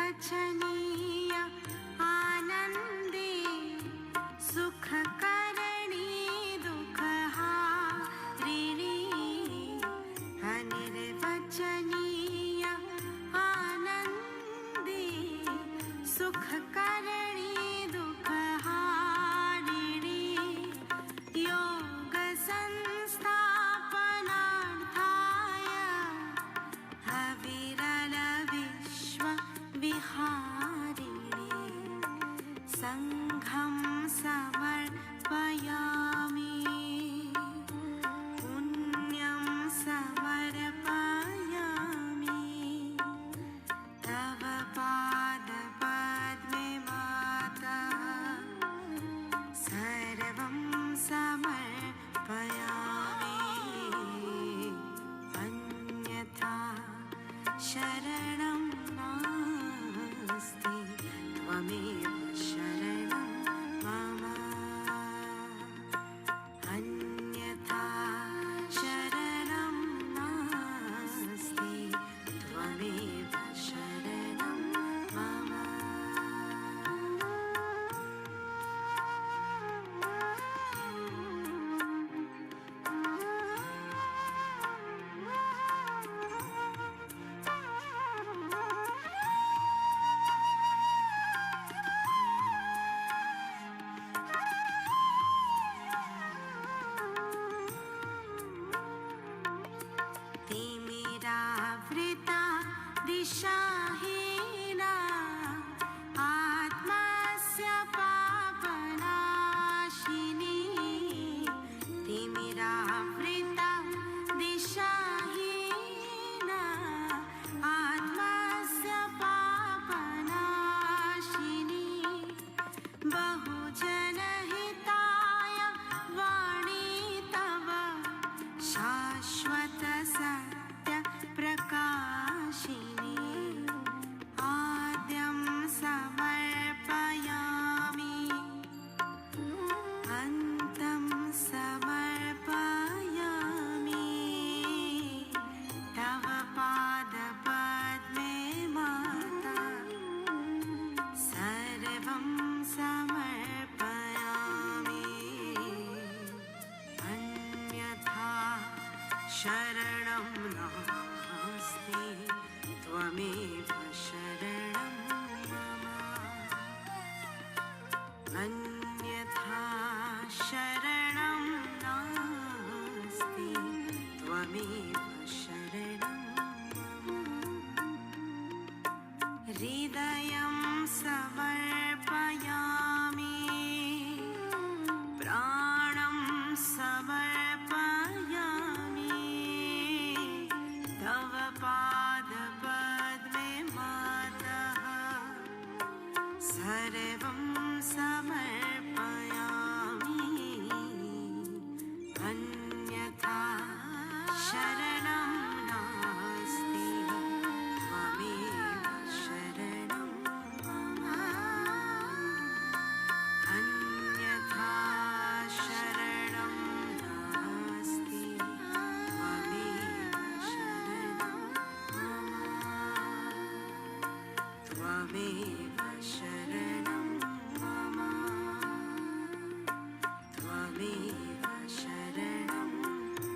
C: अनिर्वचनीय आनन्दे सुखकरणी दुःखहारिणी अनिर्वचनीय आनन्दे सुखकरणी दुःखहारिणी योगसंस्थापनार्थाय अविरल विहारिणे संघं समर्पयामि पुण्यं समर्पयामि तव पादपद्मे मातः सर्वं समर्पयामि अन्यथा शरणं नास्ति त्वमेव शरणं मम अन्यथा शरणं नास्ति त्वमेव शरणं मम शरणं नास्ति त्वमेव शरणं मम अन्यथा शरणं नास्ति त्वमेव शरणं हृदयं समर्पयामि प्राणं समर्पयामि तव पादपद्मे मातः सर्वं समर्पयामि अन्यथा शरणं नास्ति त्वमेव शरणं मम अन्यथा शरणं नास्ति त्वमेव शरणं मम त्वमेव शरणं